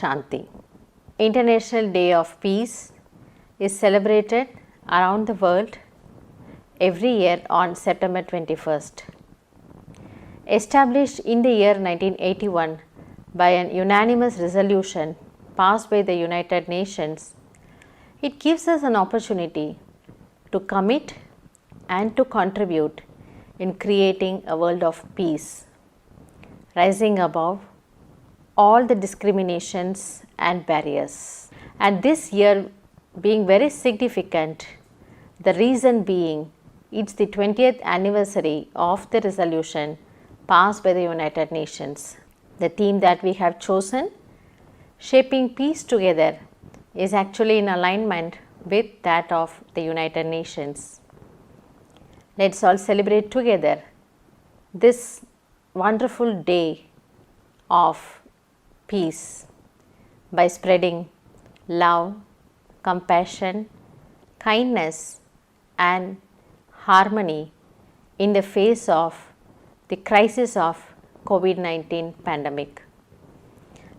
Shanti. International Day of Peace is celebrated around the world every year on September 21st. Established in the year 1981 by an unanimous resolution passed by the United Nations, it gives us an opportunity to commit and to contribute in creating a world of peace, rising above all the discriminations and barriers. And this year being very significant, the reason being it's the 20th anniversary of the resolution passed by the United Nations. The theme that we have chosen, Shaping Peace Together, is actually in alignment with that of the United Nations. Let's all celebrate together this wonderful day of peace by spreading love, compassion, kindness and harmony in the face of the crisis of COVID-19 pandemic.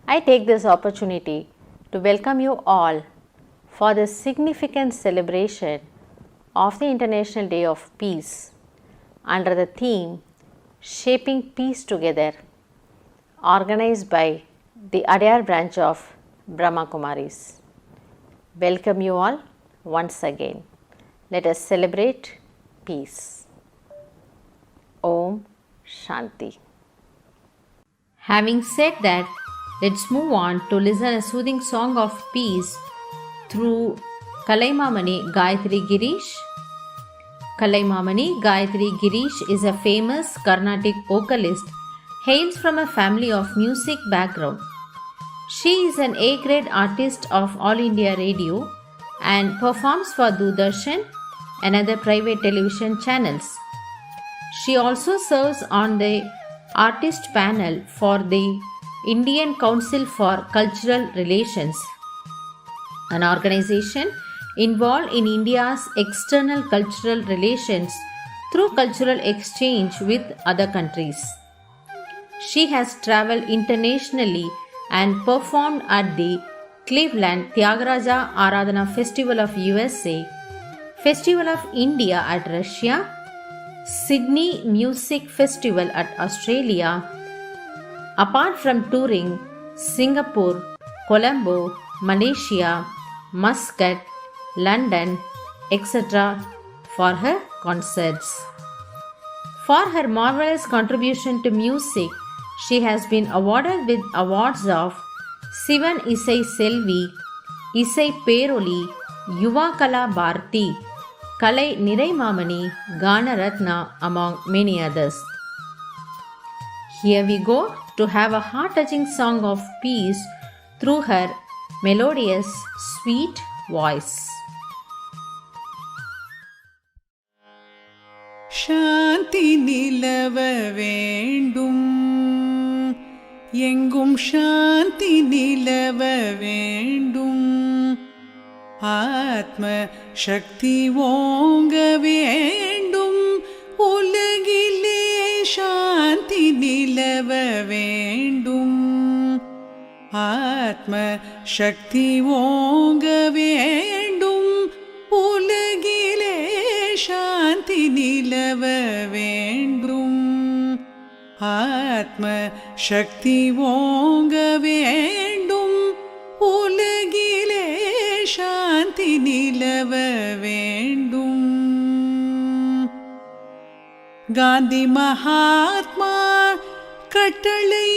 I take this opportunity to welcome you all for the significant celebration of the International Day of Peace under the theme Shaping Peace Together, organized by the Adyar branch of Brahma Kumaris. Welcome you all once again. Let us celebrate peace. Om Shanti. Having said that, let's move on to listen a soothing song of peace through Kalaimamani Gayatri Girish. Kalaimamani Gayatri Girish is a famous Carnatic vocalist, hails from a family of music background. She is an A-grade artist of All India Radio and performs for Doordarshan and other private television channels. She also serves on the artist panel for the Indian Council for Cultural Relations, an organization involved in India's external cultural relations through cultural exchange with other countries. She has traveled internationally and performed at the Cleveland Tyagaraja Aradhana Festival of USA, Festival of India at Russia, Sydney Music Festival at Australia. Apart from touring Singapore, Colombo, Malaysia, Muscat, London, etc. for her concerts. For her marvelous contribution to music, she has been awarded with awards of Sivan Isai Selvi, Isai Peroli, Yuva Kala Bharati, Kalai Niraimamani, Gana Ratna, among many others. Here we go to have a heart-touching song of peace through her melodious, sweet voice. Shanti நிலவ வேண்டும் எங்கும் சாந்தி நிலவ வேண்டும் ஆத்ம சக்தி ஓங்க வேண்டும் உலகிலே சாந்தி நிலவ வேண்டும் ஆத்ம சக்தி ஓங்க வேண்டும் உலகிலே சாந்தி நிலவ வேண்டும் ஆத்ம சக்தி ஓங்க வேண்டும் உலகிலே சாந்தி நிலவ வேண்டும் காந்தி மகாத்மா கட்டளை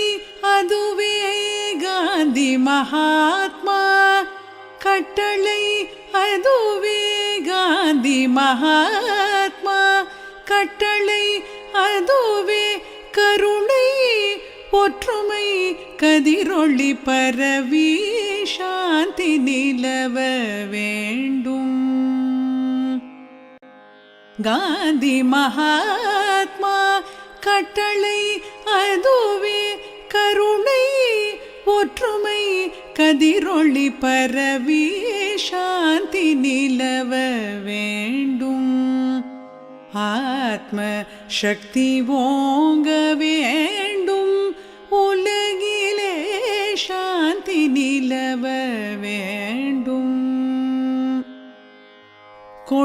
அதுவே காந்தி மகாத்மா கட்டளை அதுவே காந்தி மகாத்மா கட்டளை அதுவே கருணை ஒற்றுமை கதிரொளி பரவி சாந்தி நிலவ வேண்டும் காந்தி மகாத்மா கட்டளை அதுவே கருணை ஒற்றுமை கதிரொளி பரவி சாந்தி நிலவ வேண்டும் ஆத்ம சக்தி ஓங்க வேண்டும் உலகிலே சாந்தி நிலவ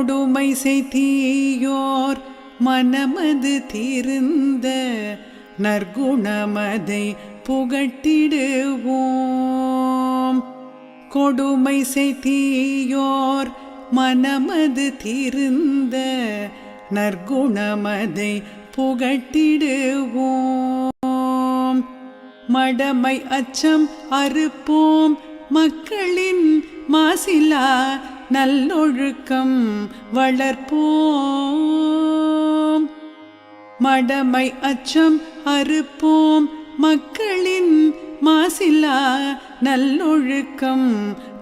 கொடுமை செய்தீயோர் மனமது தீர்ந்த நற்குணமதை புகட்டிடுவோம். கொடுமை செய்தீயோர் மனமது தீர்ந்த நற்குணமதை புகட்டிடுவோம். மடமை அச்சம் அறுப்போம், மக்களின் மாசிலா நல்லொழுக்கம் வளர்ப்போம். மடமை அச்சம் அறுப்போம், மக்களின் மாசிலா நல்லொழுக்கம்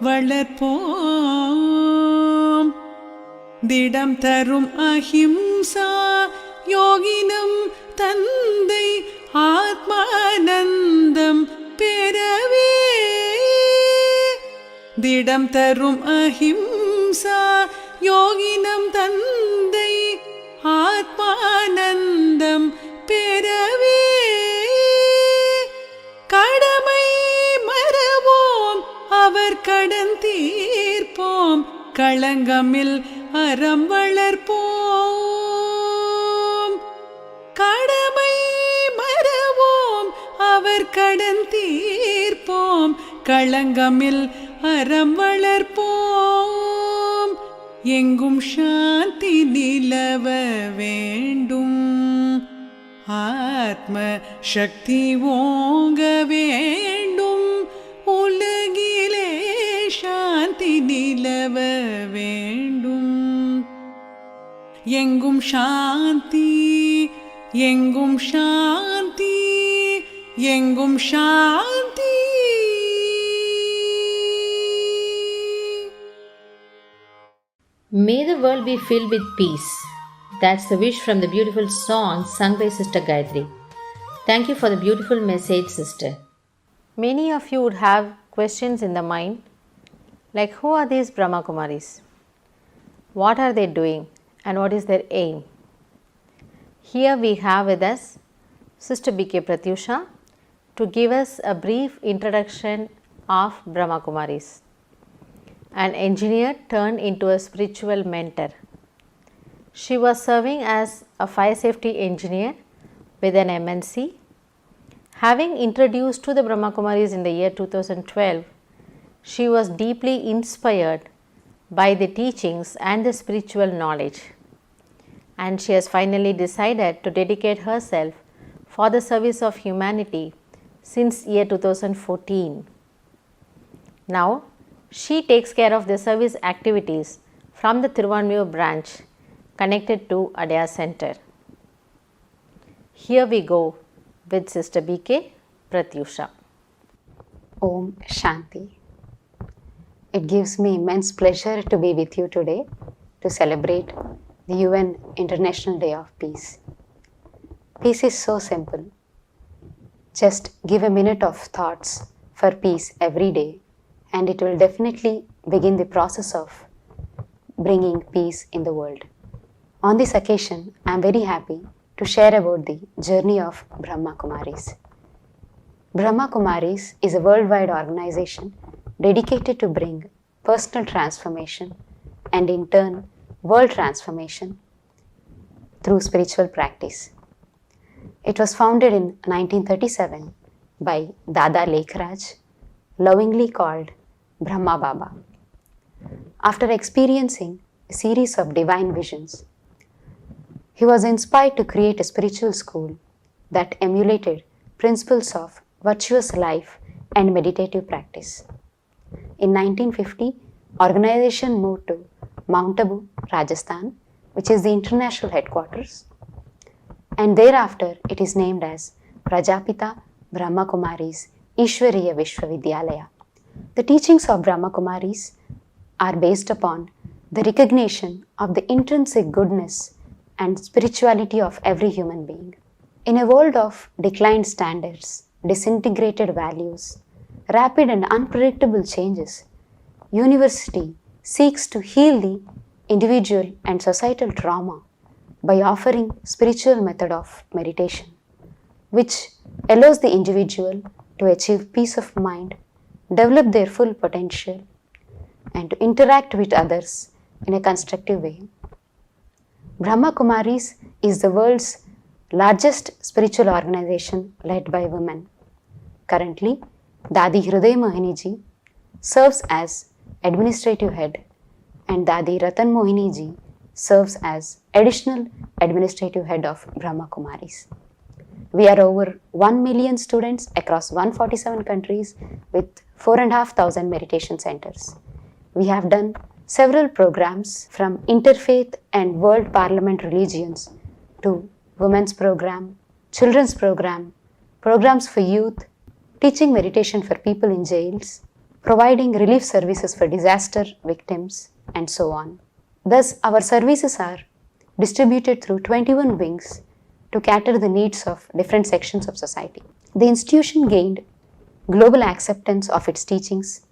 வளர்ப்போம். திடம் தரும் அஹிம்சா யோகினம் தந்தை ஆத்மானந்தம் பெறவே. திடம் தரும் அஹிம்சா யோகினம் தந்தை ஆத்மானந்தம் பெறவே. கடமை மறவோம், அவர் கடன் தீர்ப்போம், களங்கமில் அறம் வளர்ப்போம். கடமை மறவோம், அவர் கடன் தீர்ப்போம், களங்கமில் அறம் வளர்ப்போம். எங்கும் சாந்தி நிலவ வேண்டும், ஆத்ம சக்தி ஓங்க வேண்டும். உலகிலே சாந்தி நிலவ வேண்டும். எங்கும் சாந்தி, எங்கும் சாந்தி, எங்கும் சாந்தி. May the world be filled with peace. That's the wish from the beautiful song sung by Sister Gayatri. Thank you for the beautiful message, Sister. Many of you would have questions in the mind, like who are these Brahma Kumaris? What are they doing and what is their aim? Here we have with us Sister B.K. Pratyusha to give us a brief introduction of Brahma Kumaris. An engineer turned into a spiritual mentor. She was serving as a fire safety engineer with an MNC. Having introduced to the Brahma Kumaris in the year 2012, she was deeply inspired by the teachings and the spiritual knowledge, and she has finally decided to dedicate herself for the service of humanity since year 2014. Now, she takes care of the service activities from the Thiruvanmiyur branch connected to Adyar Center. Here we go with Sister B.K. Pratyusha. Om Shanti. It gives me immense pleasure to be with you today to celebrate the UN International Day of Peace. Peace is so simple. Just give a minute of thoughts for peace every day, and it will definitely begin the process of bringing peace in the world. On this occasion, I am very happy to share about the journey of Brahma Kumaris. Brahma Kumaris is a worldwide organization dedicated to bring personal transformation and in turn world transformation through spiritual practice. It was founded in 1937 by Dada Lekhraj, lovingly called Brahma Baba. After experiencing a series of divine visions, he was inspired to create a spiritual school that emulated principles of virtuous life and meditative practice. In 1950, organization moved to Mount Abu, Rajasthan, which is the international headquarters, and thereafter it is named as Prajapita Brahma Kumaris Ishwariya Vishwavidyalaya. The teachings of Brahma Kumaris are based upon the recognition of the intrinsic goodness and spirituality of every human being. In a world of declined standards, disintegrated values, rapid and unpredictable changes, University seeks to heal the individual and societal trauma by offering spiritual method of meditation, which allows the individual to achieve peace of mind, develop their full potential, and to interact with others in a constructive way. Brahma Kumaris is the world's largest spiritual organization led by women. Currently, Dadi Hriday Mohini ji serves as administrative head and Dadi Ratan Mohini ji serves as additional administrative head of Brahma Kumaris. We are over 1 million students across 147 countries with 4,500 meditation centers. We have done several programs from interfaith and world parliament religions to women's program, children's program, programs for youth, teaching meditation for people in jails, providing relief services for disaster victims, and so on. Thus, our services are distributed through 21 wings to cater the needs of different sections of society. The institution gained global acceptance of its teachings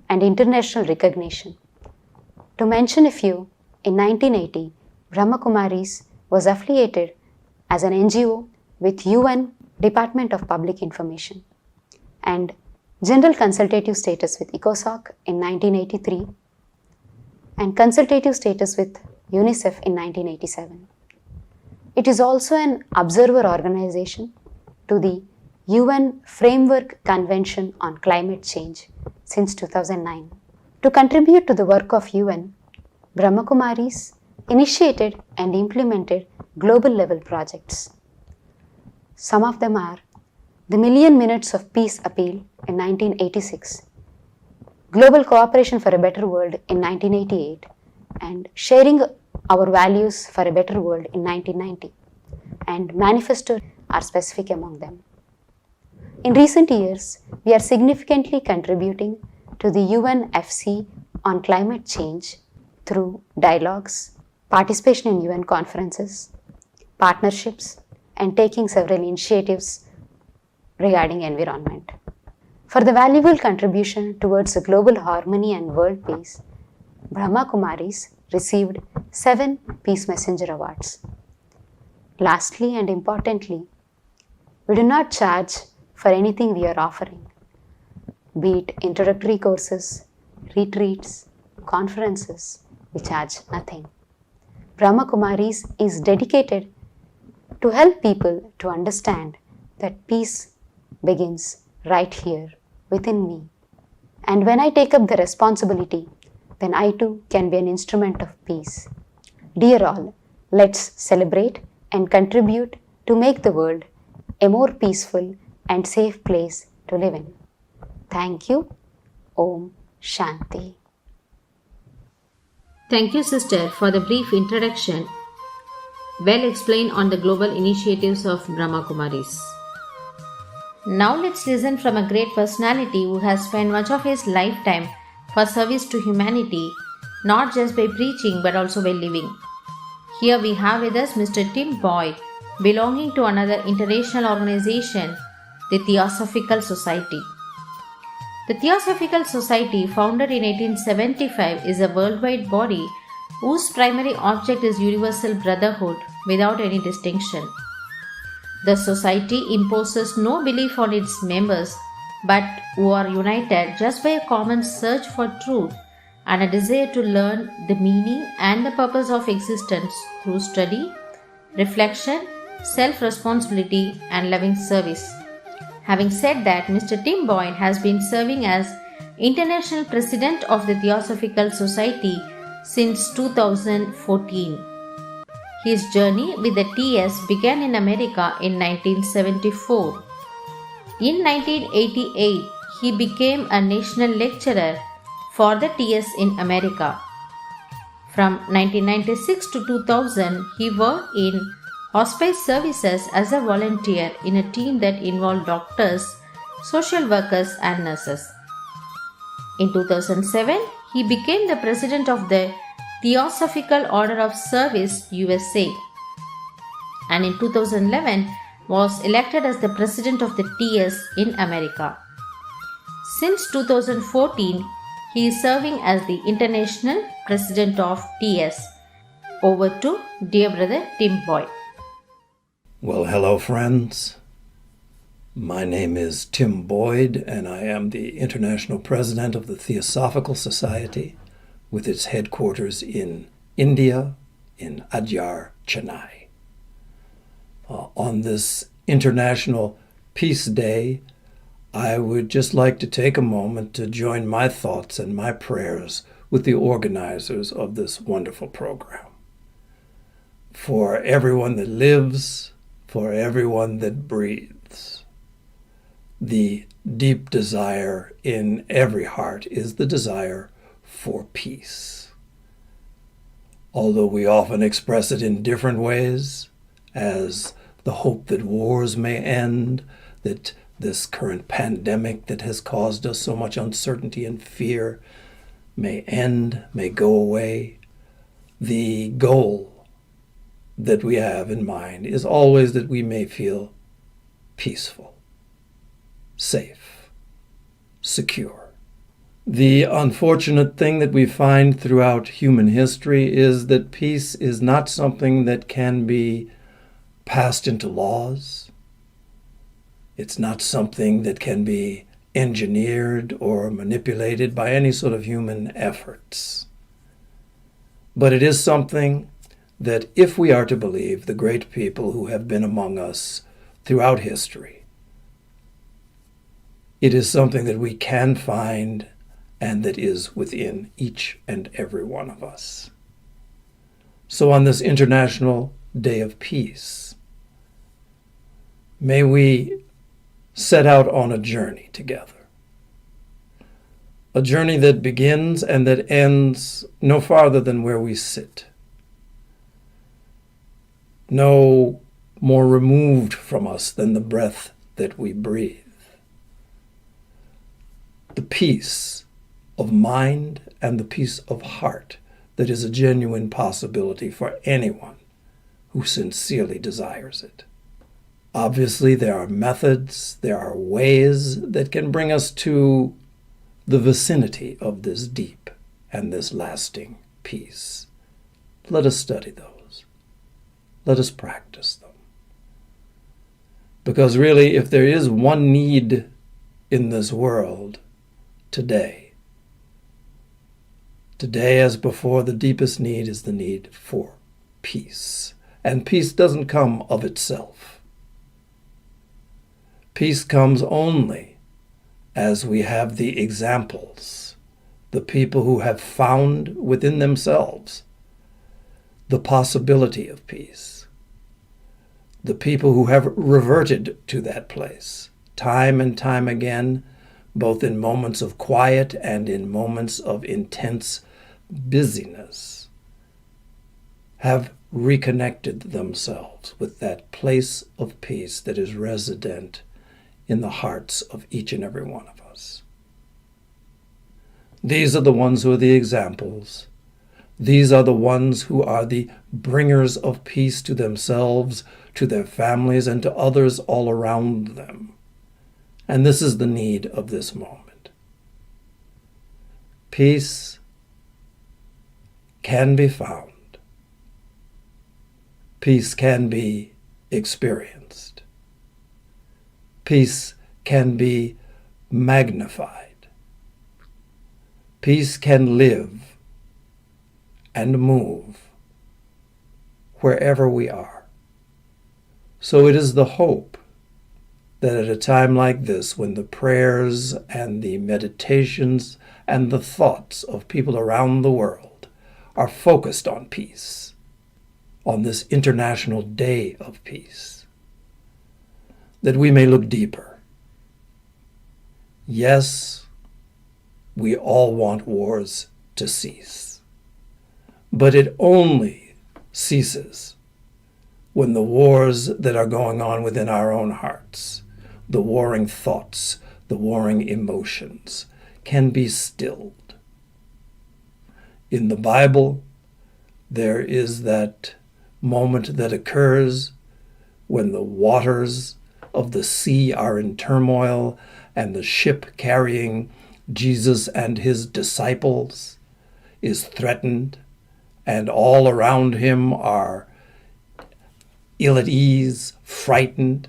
and international recognition. To mention a few, in 1980, Brahma Kumaris was affiliated as an NGO with UN Department of Public Information and general consultative status with ECOSOC in 1983 and consultative status with UNICEF in 1987. It is also an observer organization to the UN Framework Convention on Climate Change since 2009. To contribute to the work of UN, Brahma Kumaris initiated and implemented global level projects. Some of them are the Million Minutes of Peace Appeal in 1986, Global Cooperation for a Better World in 1988, and Sharing Our Values for a Better World in 1990, and Manifesto are specific among them. In recent years, we are significantly contributing to the UNFC on climate change through dialogues, participation in UN conferences, partnerships, and taking several initiatives regarding environment. For the valuable contribution towards the global harmony and world peace, Brahma Kumaris received 7 Peace Messenger Awards. Lastly and importantly, we do not charge for anything we are offering, be it introductory courses, retreats, conferences, we charge nothing. Brahma Kumaris is dedicated to help people to understand that peace begins right here within me. And when I take up the responsibility, then I too can be an instrument of peace. Dear all, let's celebrate and contribute to make the world a more peaceful and safe place to live in. Thank you. Om Shanti. Thank you, sister, for the brief introduction. Well explained on the global initiatives of Brahma Kumaris. Now let's listen from a great personality who has spent much of his lifetime for service to humanity, not just by preaching but also by living. Here we have with us Mr. Tim Boyd, belonging to another international organization, the Theosophical Society. The Theosophical Society, founded in 1875, is a worldwide body whose primary object is universal brotherhood without any distinction. The society imposes no belief on its members, but who are united just by a common search for truth and a desire to learn the meaning and the purpose of existence through study, reflection, self-responsibility, and loving service. Having said that, Mr. Tim Boyd has been serving as International President of the Theosophical Society since 2014. His journey with the TS began in America in 1974. In 1988, he became a national lecturer for the TS in America. From 1996 to 2000, he worked in hospice services as a volunteer in a team that involved doctors, social workers, and nurses. In 2007, he became the president of the Theosophical Order of Service USA, and in 2011 was elected as the president of the TS in America. Since 2014, he is serving as the international president of TS. Over to dear brother Tim Boyd. Well, hello friends. My name is Tim Boyd and I am the international president of the Theosophical Society, with its headquarters in India, in Adyar, Chennai. On this International Peace Day, I would just like to take a moment to join my thoughts and my prayers with the organizers of this wonderful program. For everyone that lives, for everyone that breathes, the deep desire in every heart is the desire for peace. Although we often express it in different ways, as the hope that wars may end, that this current pandemic that has caused us so much uncertainty and fear may end, may go away, the goal that we have in mind is always that we may feel peaceful, safe, secure. The unfortunate thing that we find throughout human history is that peace is not something that can be passed into laws. It's not something that can be engineered or manipulated by any sort of human efforts. But it is something that, if we are to believe the great people who have been among us throughout history, it is something that we can find and that is within each and every one of us. So on this International Day of Peace, may we set out on a journey together. A journey that begins and that ends no farther than where we sit. No more removed from us than the breath that we breathe. The peace of mind and the peace of heart that is a genuine possibility for anyone who sincerely desires it. Obviously, there are methods, there are ways that can bring us to the vicinity of this deep and this lasting peace. Let us study those. Let us practice them. Because really, if there is one need in this world today as before, the deepest need is the need for peace. And peace doesn't come of itself. Peace comes only as we have the examples, the people who have found within themselves the possibility of peace, the people who have reverted to that place time and time again, both in moments of quiet and in moments of intense busyness, have reconnected themselves with that place of peace that is resident in the hearts of each and every one of us. These are the ones who are the examples. These are the ones who are the bringers of peace to themselves, to their families, and to others all around them. And this is the need of this moment. Peace can be found. Peace can be experienced. Peace can be magnified. Peace can live and move wherever we are. So it is the hope that at a time like this, when the prayers and the meditations and the thoughts of people around the world are focused on peace, on this International Day of Peace, that we may look deeper. Yes, we all want wars to cease, but it only ceases when the wars that are going on within our own hearts, the warring thoughts, the warring emotions, can be stilled. In the Bible, there is that moment that occurs when the waters of the sea are in turmoil and the ship carrying Jesus and his disciples is threatened, and all around him are ill at ease, frightened,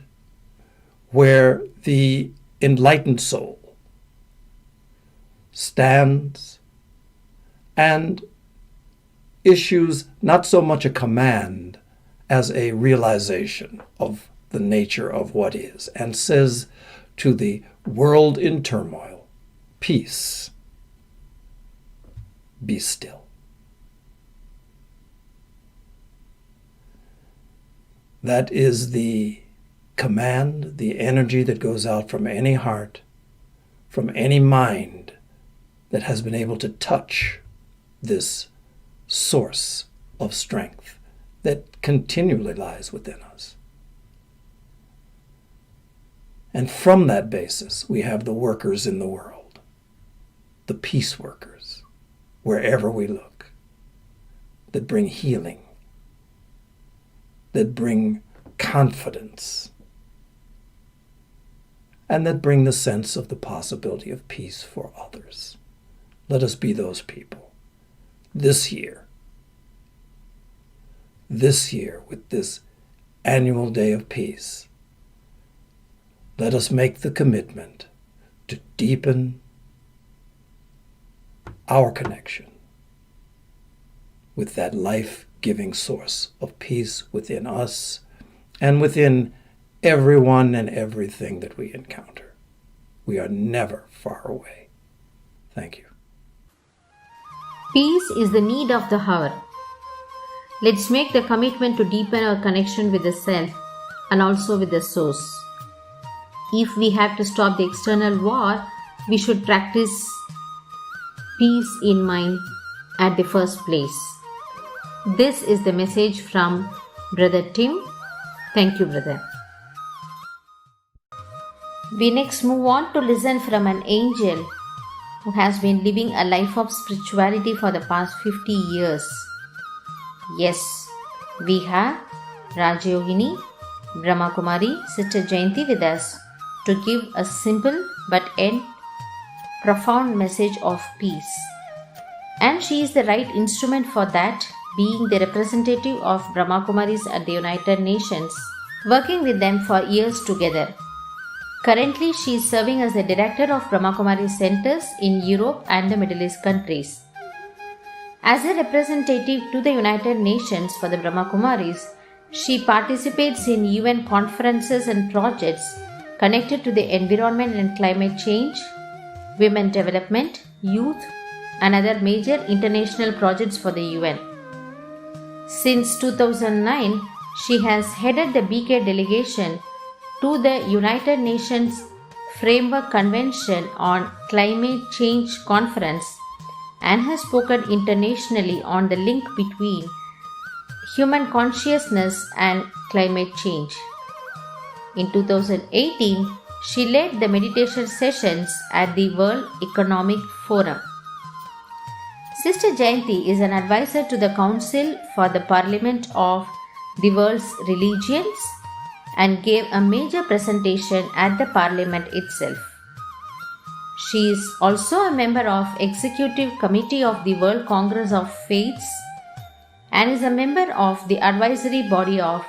where the enlightened soul stands and issues not so much a command as a realization of the nature of what is, and says to the world in turmoil, peace, be still. That is the command, the energy that goes out from any heart, from any mind that has been able to touch this source of strength that continually lies within us. And from that basis, we have the workers in the world, the peace workers, wherever we look, that bring healing, that bring confidence, and that bring the sense of the possibility of peace for others. Let us be those people. This year, with this annual Day of Peace, let us make the commitment to deepen our connection with that life-giving source of peace within us and within everyone and everything that we encounter. We are never far away. Thank you. Peace is the need of the hour. Let's make the commitment to deepen our connection with the self and also with the source. If we have to stop the external war, we should practice peace in mind at the first place. This is the message from Brother Tim. Thank you, brother. We next move on to listen from an angel who has been living a life of spirituality for the past 50 years. Yes, we have Rajayogini, Brahma Kumari, Sister Jayanti with us to give a simple but yet profound message of peace. And she is the right instrument for that, being the representative of Brahma Kumaris at the United Nations, working with them for years together. Currently, she is serving as the director of Brahma Kumaris centers in Europe and the Middle East countries. As a representative to the United Nations for the Brahma Kumaris, she participates in UN conferences and projects connected to the environment and climate change, women development, youth, and other major international projects for the UN. Since 2009, she has headed the BK delegation to the United Nations Framework Convention on Climate Change Conference and has spoken internationally on the link between human consciousness and climate change. In 2018, she led the meditation sessions at the World Economic Forum. Sister Jayanti is an advisor to the Council for the Parliament of the World's Religions and gave a major presentation at the Parliament itself. She is also a member of Executive Committee of the World Congress of Faiths and is a member of the advisory body of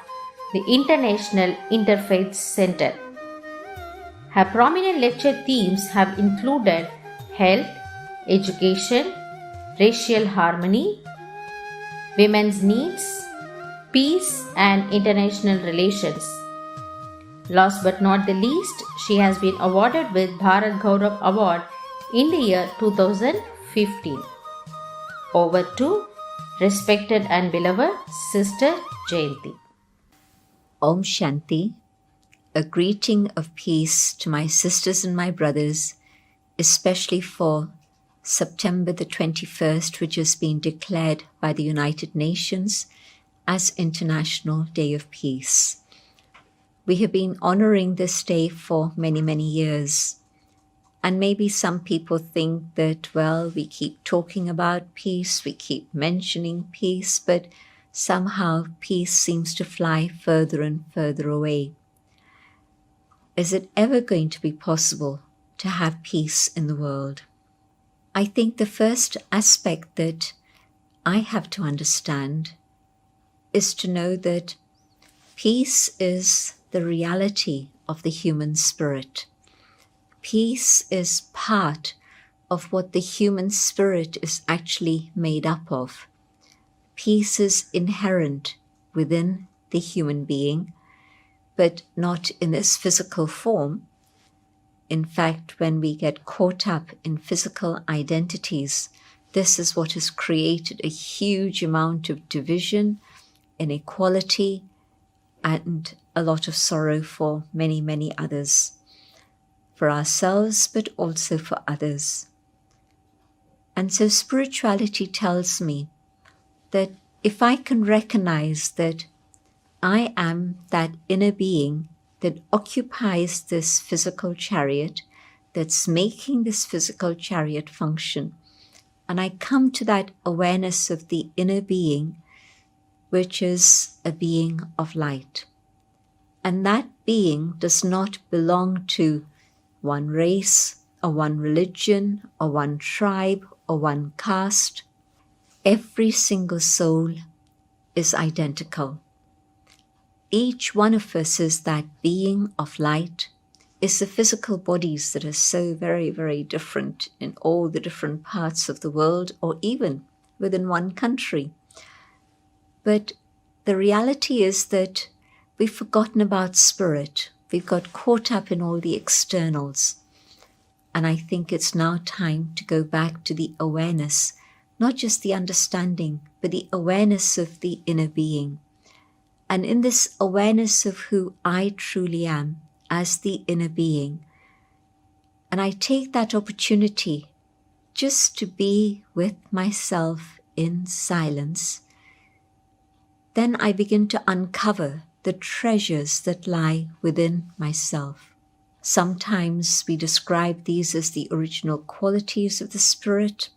the International Interfaith Center. Her prominent lecture themes have included health, education, racial harmony, women's needs, peace, and international relations. Last but not the least, she has been awarded with Bharat Gaurav Award in the year 2015. Over to respected and beloved Sister Jayanti. Om Shanti, a greeting of peace to my sisters and my brothers, especially for September the 21st, which has been declared by the United Nations as International Day of Peace. We have been honoring this day for many, many years. And maybe some people think that, well, we keep talking about peace, we keep mentioning peace, but somehow peace seems to fly further and further away. Is it ever going to be possible to have peace in the world? I think the first aspect that I have to understand is to know that peace is the reality of the human spirit. Peace is part of what the human spirit is actually made up of. Peace is inherent within the human being, but not in this physical form. In fact, when we get caught up in physical identities, this is what has created a huge amount of division, inequality, and a lot of sorrow for many, many others. For ourselves, but also for others. And so spirituality tells me that if I can recognize that I am that inner being that occupies this physical chariot, that's making this physical chariot function, and I come to that awareness of the inner being, which is a being of light. And that being does not belong to one race, or one religion, or one tribe, or one caste. Every single soul is identical. Each one of us is that being of light, is the physical bodies that are so very, very different in all the different parts of the world, or even within one country. But the reality is that we've forgotten about spirit. We've got caught up in all the externals. And I think it's now time to go back to the awareness, not just the understanding, but the awareness of the inner being. And in this awareness of who I truly am as the inner being, and I take that opportunity just to be with myself in silence, then I begin to uncover the treasures that lie within myself. Sometimes we describe these as the original qualities of the spirit.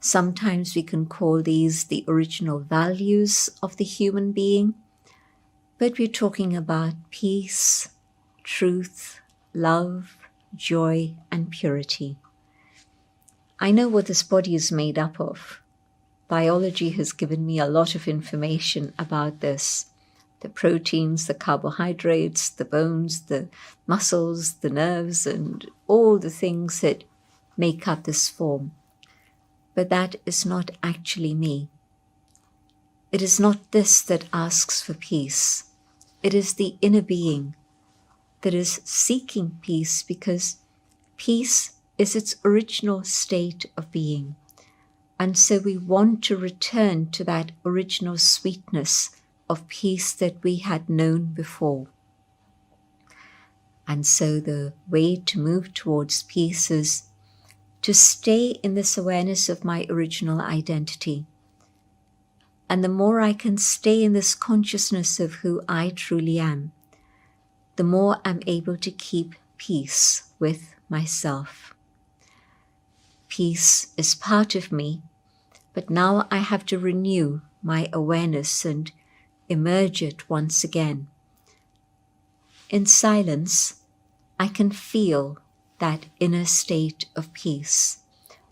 Sometimes we can call these the original values of the human being. But we're talking about peace, truth, love, joy, and purity. I know what this body is made up of. Biology has given me a lot of information about this. The proteins, the carbohydrates, the bones, the muscles, the nerves, and all the things that make up this form. But that is not actually me. It is not this that asks for peace. It is the inner being that is seeking peace, because peace is its original state of being. And so we want to return to that original sweetness of peace that we had known before. And so the way to move towards peace is to stay in this awareness of my original identity. And the more I can stay in this consciousness of who I truly am, the more I'm able to keep peace with myself. Peace is part of me, but now I have to renew my awareness and emerge it once again. In silence, I can feel that inner state of peace.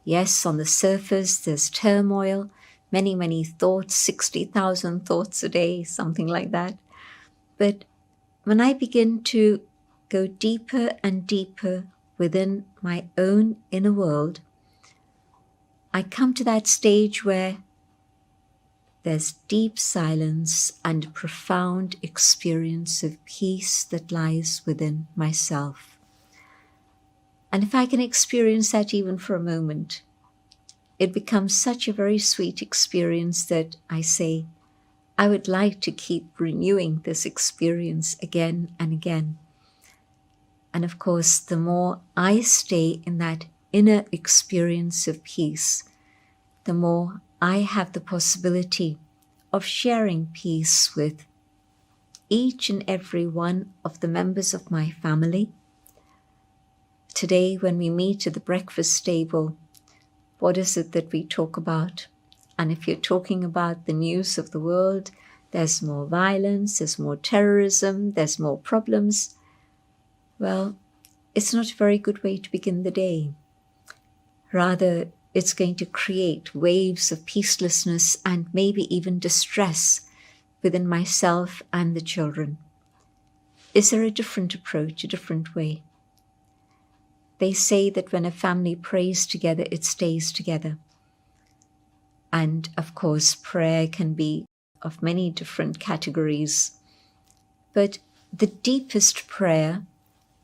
Yes, on the surface there's turmoil, many, many thoughts, 60,000 thoughts a day, something like that. But when I begin to go deeper and deeper within my own inner world, I come to that stage where there's deep silence and profound experience of peace that lies within myself. And if I can experience that even for a moment, it becomes such a very sweet experience that I say, I would like to keep renewing this experience again and again. And of course, the more I stay in that inner experience of peace, the more I have the possibility of sharing peace with each and every one of the members of my family. Today, when we meet at the breakfast table, what is it that we talk about? And if you're talking about the news of the world, there's more violence, there's more terrorism, there's more problems. Well, it's not a very good way to begin the day. Rather, it's going to create waves of peacelessness and maybe even distress within myself and the children. Is there a different approach, a different way? They say that when a family prays together, it stays together. And of course, prayer can be of many different categories. But the deepest prayer,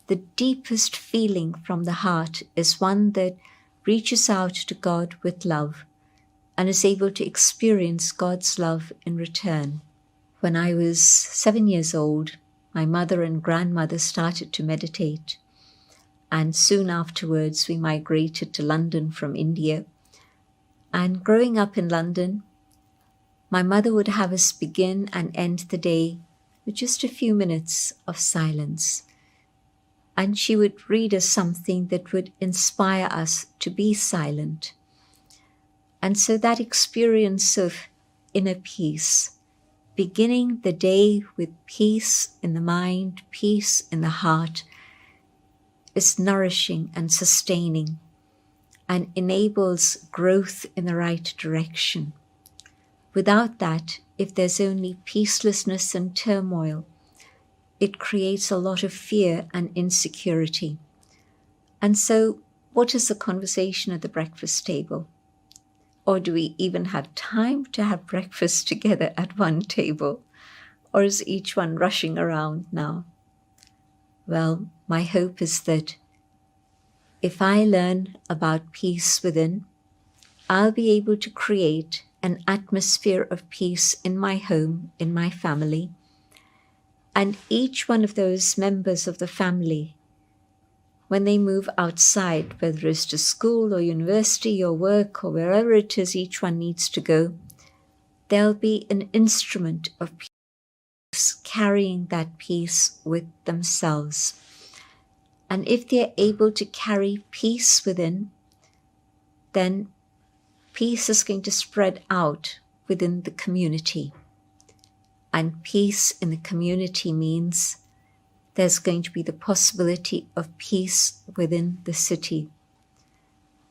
the deepest feeling from the heart is one that reaches out to God with love and is able to experience God's love in return. When I was 7 years old, my mother and grandmother started to meditate. And soon afterwards, we migrated to London from India. And growing up in London, my mother would have us begin and end the day with just a few minutes of silence. And she would read us something that would inspire us to be silent. And so that experience of inner peace, beginning the day with peace in the mind, peace in the heart, is nourishing and sustaining and enables growth in the right direction. Without that, if there's only peacelessness and turmoil, it creates a lot of fear and insecurity. And so, what is the conversation at the breakfast table? Or do we even have time to have breakfast together at one table? Or is each one rushing around now? Well, my hope is that if I learn about peace within, I'll be able to create an atmosphere of peace in my home, in my family, and each one of those members of the family, when they move outside, whether it's to school or university or work or wherever it is each one needs to go, they'll be an instrument of peace, carrying that peace with themselves. And if they're able to carry peace within, then peace is going to spread out within the community. And peace in the community means there's going to be the possibility of peace within the city.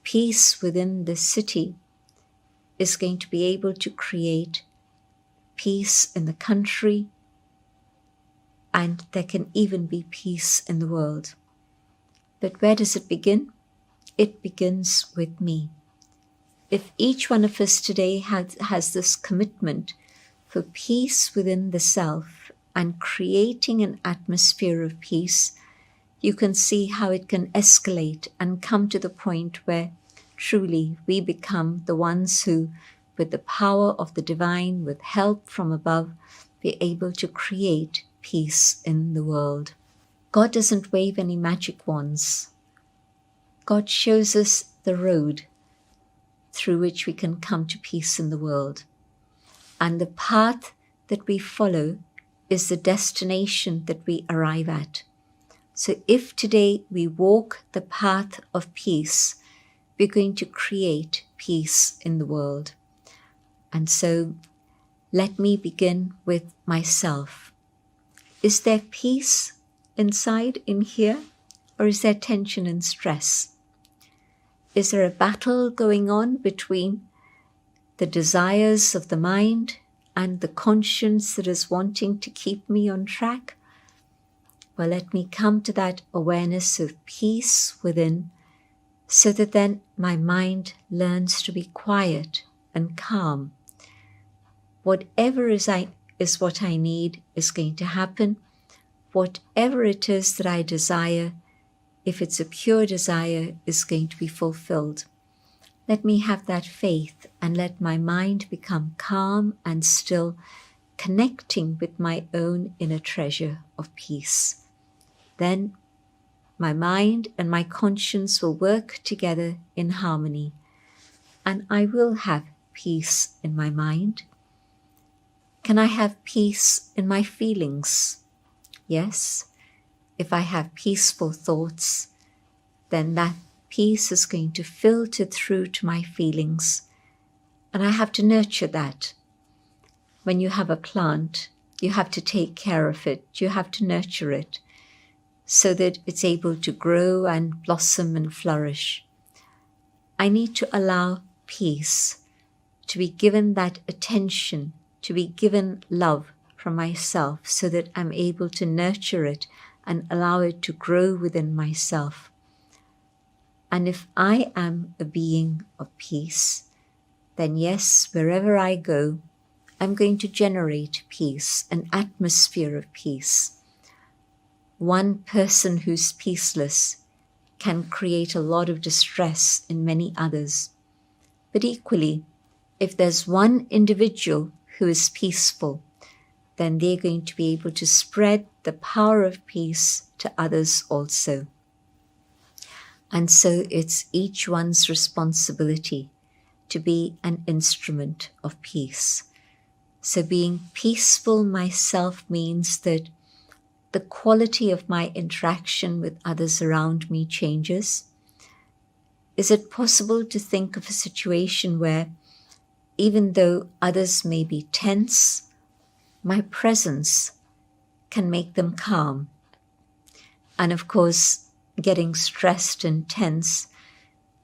Peace within the city is going to be able to create peace in the country, and there can even be peace in the world. But where does it begin? It begins with me. If each one of us today has this commitment for peace within the self and creating an atmosphere of peace, you can see how it can escalate and come to the point where truly we become the ones who, with the power of the divine, with help from above, be able to create peace in the world. God doesn't wave any magic wands. God shows us the road through which we can come to peace in the world. And the path that we follow is the destination that we arrive at. So if today we walk the path of peace, we're going to create peace in the world. And so let me begin with myself. Is there peace inside in here, or is there tension and stress? Is there a battle going on between the desires of the mind and the conscience that is wanting to keep me on track? Well, let me come to that awareness of peace within, so that then my mind learns to be quiet and calm. Whatever is what I need is going to happen. Whatever it is that I desire, if it's a pure desire, is going to be fulfilled. Let me have that faith and let my mind become calm and still, connecting with my own inner treasure of peace. Then my mind and my conscience will work together in harmony, and I will have peace in my mind. Can I have peace in my feelings? Yes. If I have peaceful thoughts, then that peace is going to filter through to my feelings, and I have to nurture that. When you have a plant, you have to take care of it, you have to nurture it, so that it's able to grow and blossom and flourish. I need to allow peace to be given that attention, to be given love from myself, so that I'm able to nurture it and allow it to grow within myself. And if I am a being of peace, then yes, wherever I go, I'm going to generate peace, an atmosphere of peace. One person who's peaceless can create a lot of distress in many others. But equally, if there's one individual who is peaceful, then they're going to be able to spread the power of peace to others also. And so it's each one's responsibility to be an instrument of peace. So being peaceful myself means that the quality of my interaction with others around me changes. Is it possible to think of a situation where, even though others may be tense, my presence can make them calm? And of course, getting stressed and tense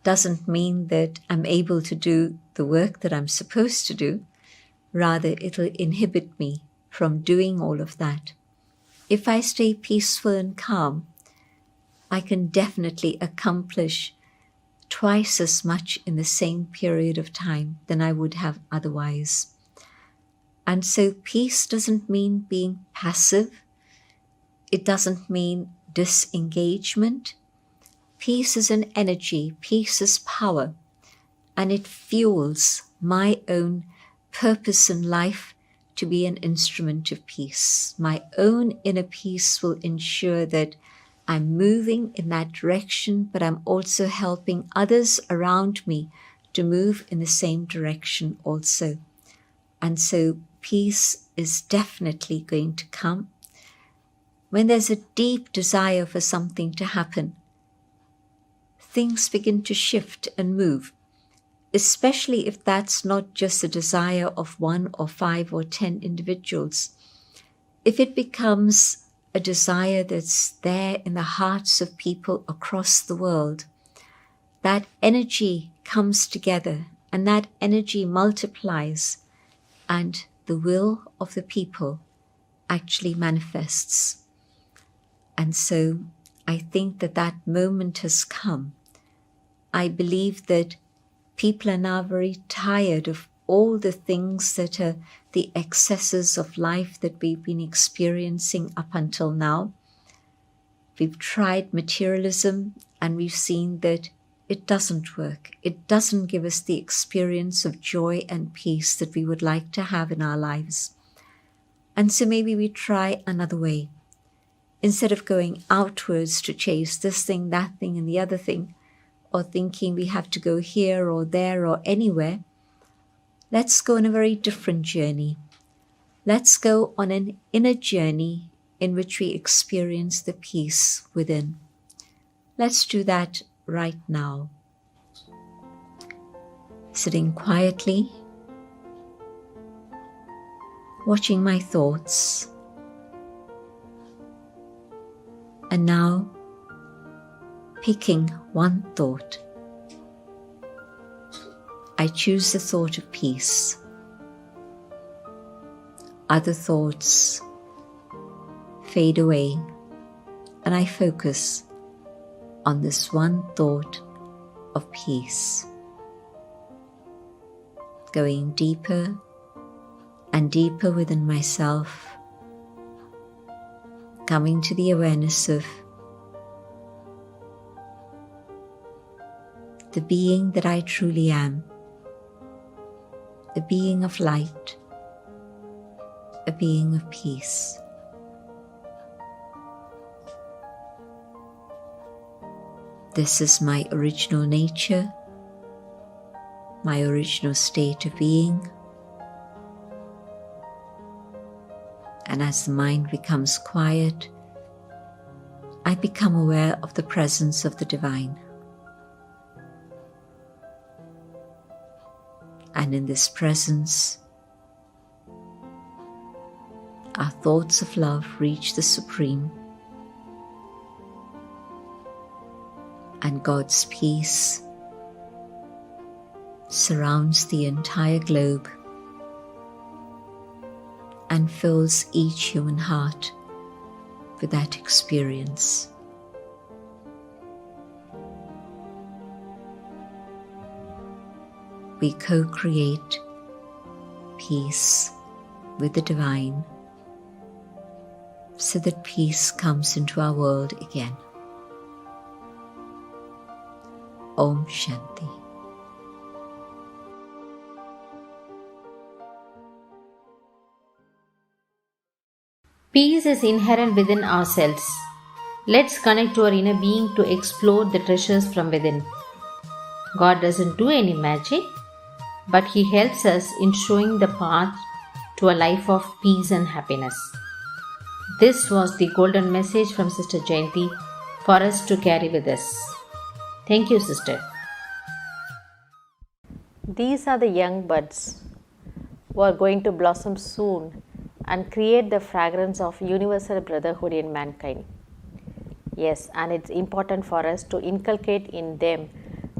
doesn't mean that I'm able to do the work that I'm supposed to do. Rather, it'll inhibit me from doing all of that. If I stay peaceful and calm, I can definitely accomplish twice as much in the same period of time than I would have otherwise. And so peace doesn't mean being passive. It doesn't mean disengagement. Peace is an energy, peace is power, and it fuels my own purpose in life to be an instrument of peace. My own inner peace will ensure that I'm moving in that direction, but I'm also helping others around me to move in the same direction also. And so peace is definitely going to come. When there's a deep desire for something to happen, things begin to shift and move, especially if that's not just a desire of 1 or 5 or 10 individuals. If it becomes a desire that's there in the hearts of people across the world, that energy comes together and that energy multiplies, and the will of the people actually manifests. And so I think that that moment has come. I believe that people are now very tired of all the things that are the excesses of life that we've been experiencing up until now. We've tried materialism and we've seen that it doesn't work. It doesn't give us the experience of joy and peace that we would like to have in our lives. And so maybe we try another way. Instead of going outwards to chase this thing, that thing, and the other thing, or thinking we have to go here or there or anywhere, let's go on a very different journey. Let's go on an inner journey in which we experience the peace within. Let's do that right now. Sitting quietly, watching my thoughts, and now picking one thought. I choose the thought of peace. Other thoughts fade away, and I focus on this one thought of peace. Going deeper and deeper within myself, coming to the awareness of the being that I truly am, the being of light, a being of peace. This is my original nature, my original state of being. And as the mind becomes quiet, I become aware of the presence of the divine. And in this presence, our thoughts of love reach the Supreme, and God's peace surrounds the entire globe and fills each human heart with that experience. we co-create peace with the divine so that peace comes into our world again. Om Shanti. Peace is inherent within ourselves. Let's connect to our inner being to explore the treasures from within. God doesn't do any magic, but He helps us in showing the path to a life of peace and happiness. This was the golden message from Sister Jayanti for us to carry with us. Thank you, Sister. These are the young buds who are going to blossom soon and create the fragrance of universal brotherhood in mankind. Yes, and it's important for us to inculcate in them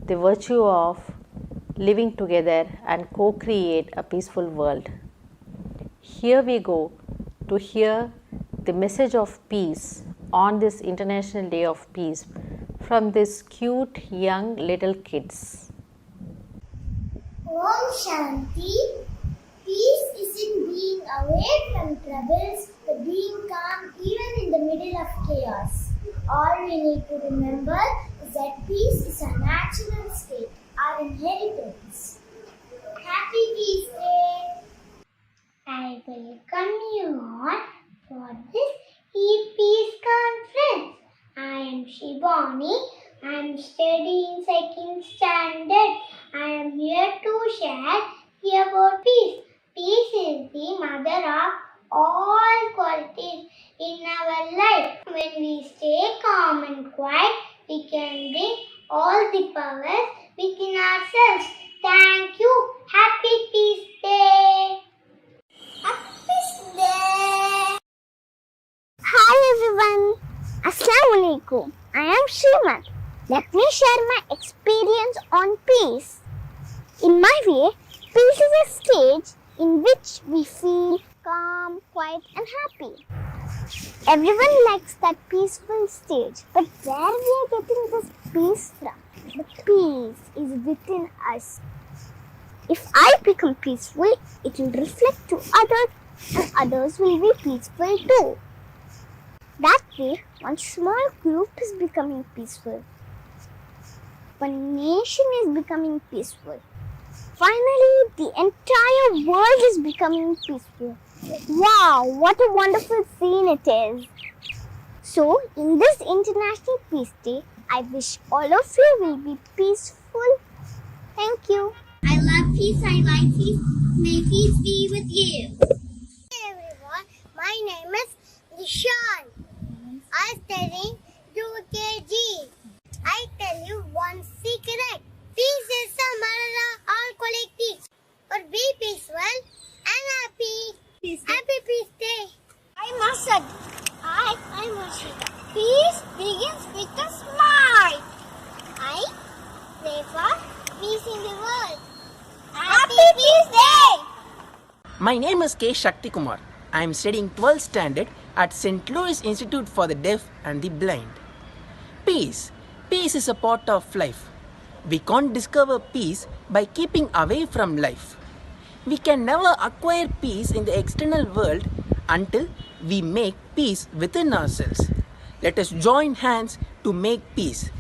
the virtue of living together and co-create a peaceful world. Here we go to hear the message of peace on this International Day of Peace from these cute young little kids. Om Shanti. Peace isn't being away from troubles, but being calm even in the middle of chaos. All we need to remember is that peace is a natural state, our inheritance. Happy Peace Day! I welcome you all for this e-Peace conference. I am Shibani. I am studying second standard. I am here to share about peace. Peace is the mother of all qualities in our life. When we stay calm and quiet, we can bring all the powers within ourselves. Thank you. Happy Peace Day. Happy Peace Day. Hi everyone. Assalamu alaikum. I am Shrimat. Let me share my experience on peace. In my way, peace is a stage in which we feel calm, quiet and happy. Everyone likes that peaceful stage, but where we are getting this peace from? The peace is within us. If I become peaceful, it will reflect to others and others will be peaceful too. That way, one small group is becoming peaceful. One nation is becoming peaceful. Finally, the entire world is becoming peaceful. Wow, what a wonderful scene it is. So, in this International Peace Day, I wish all of you will be peaceful. Thank you. I love peace, I like peace. May peace be with you. Hey everyone, my name is Nishan. I'm studying UKG. I tell you one secret. Peace is the mother of all qualities. Or be peaceful and happy. Happy Peace Day. I'm Asad. I'm Ashita. Peace begins with a smile. I pray for peace in the world. Happy Peace Day. My name is K. Shakti Kumar. I am studying 12th standard at St. Louis Institute for the Deaf and the Blind. Peace. Peace is a part of life. We can't discover peace by keeping away from life. We can never acquire peace in the external world until we make peace within ourselves. Let us join hands to make peace.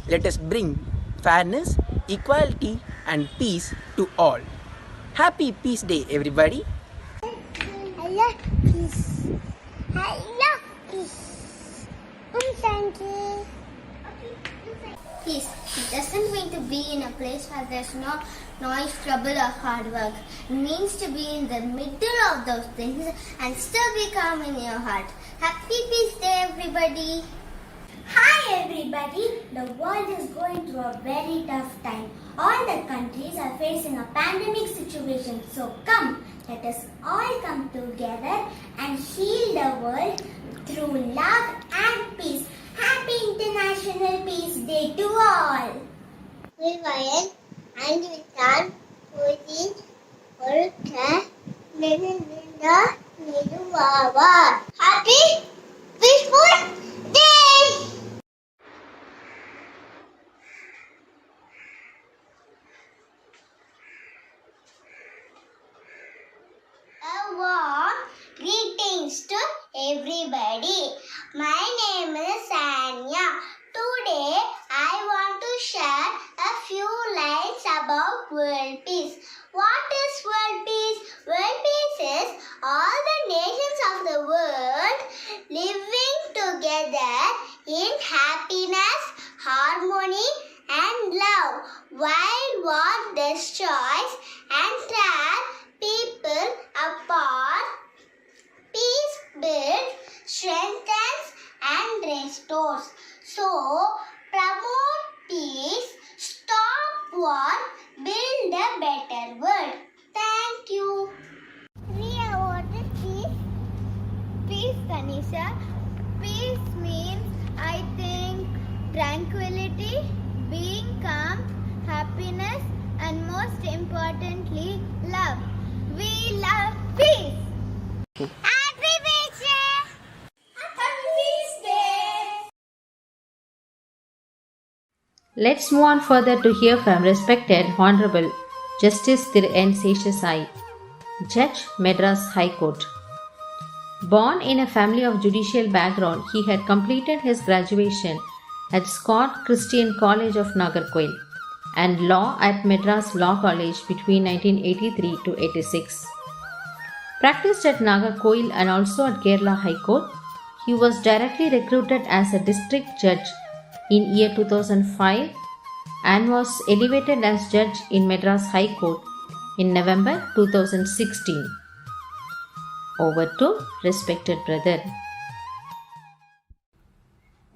Let us bring fairness, equality and peace to all. Happy Peace Day, everybody. I love peace. I love peace. Thank you. Peace. It doesn't mean to be in a place where there's no noise, trouble or hard work. It means to be in the middle of those things and still be calm in your heart. Happy Peace Day, everybody. Hi everybody. The world is going through a very tough time. All the countries are facing a pandemic situation. So come, let us all come together and heal the world through love and peace. Happy International Peace Day to all. Vivayan and Vital Putin Olka Nidinda Niduava. Happy Peaceful Day! everybody. My name is Sanya. Today I want to share a few lines about world peace. What is world peace? World peace is all the nations of the world living together in happiness, harmony and love. While war destroys and tears people apart, peace builds, strengthens and restores. So, promote peace, stop war, build a better world. Thank you. Priya, what is peace? Peace, Tanisha. Peace means, I think, tranquility, being calm, happiness, and most importantly, love. We love peace. Happy Peace Day! Happy Peace Day! Let's move on further to hear from respected Honorable Justice Thiru N. Seshasai, Judge, Madras High Court. Born in a family of judicial background, he had completed his graduation at Scott Christian College of Nagarkoil and law at Madras Law College between 1983 to 86. Practiced at Nagarkoil and also at Kerala High Court, he was directly recruited as a district judge in year 2005 and was elevated as judge in Madras High Court in November 2016. Over to respected brother.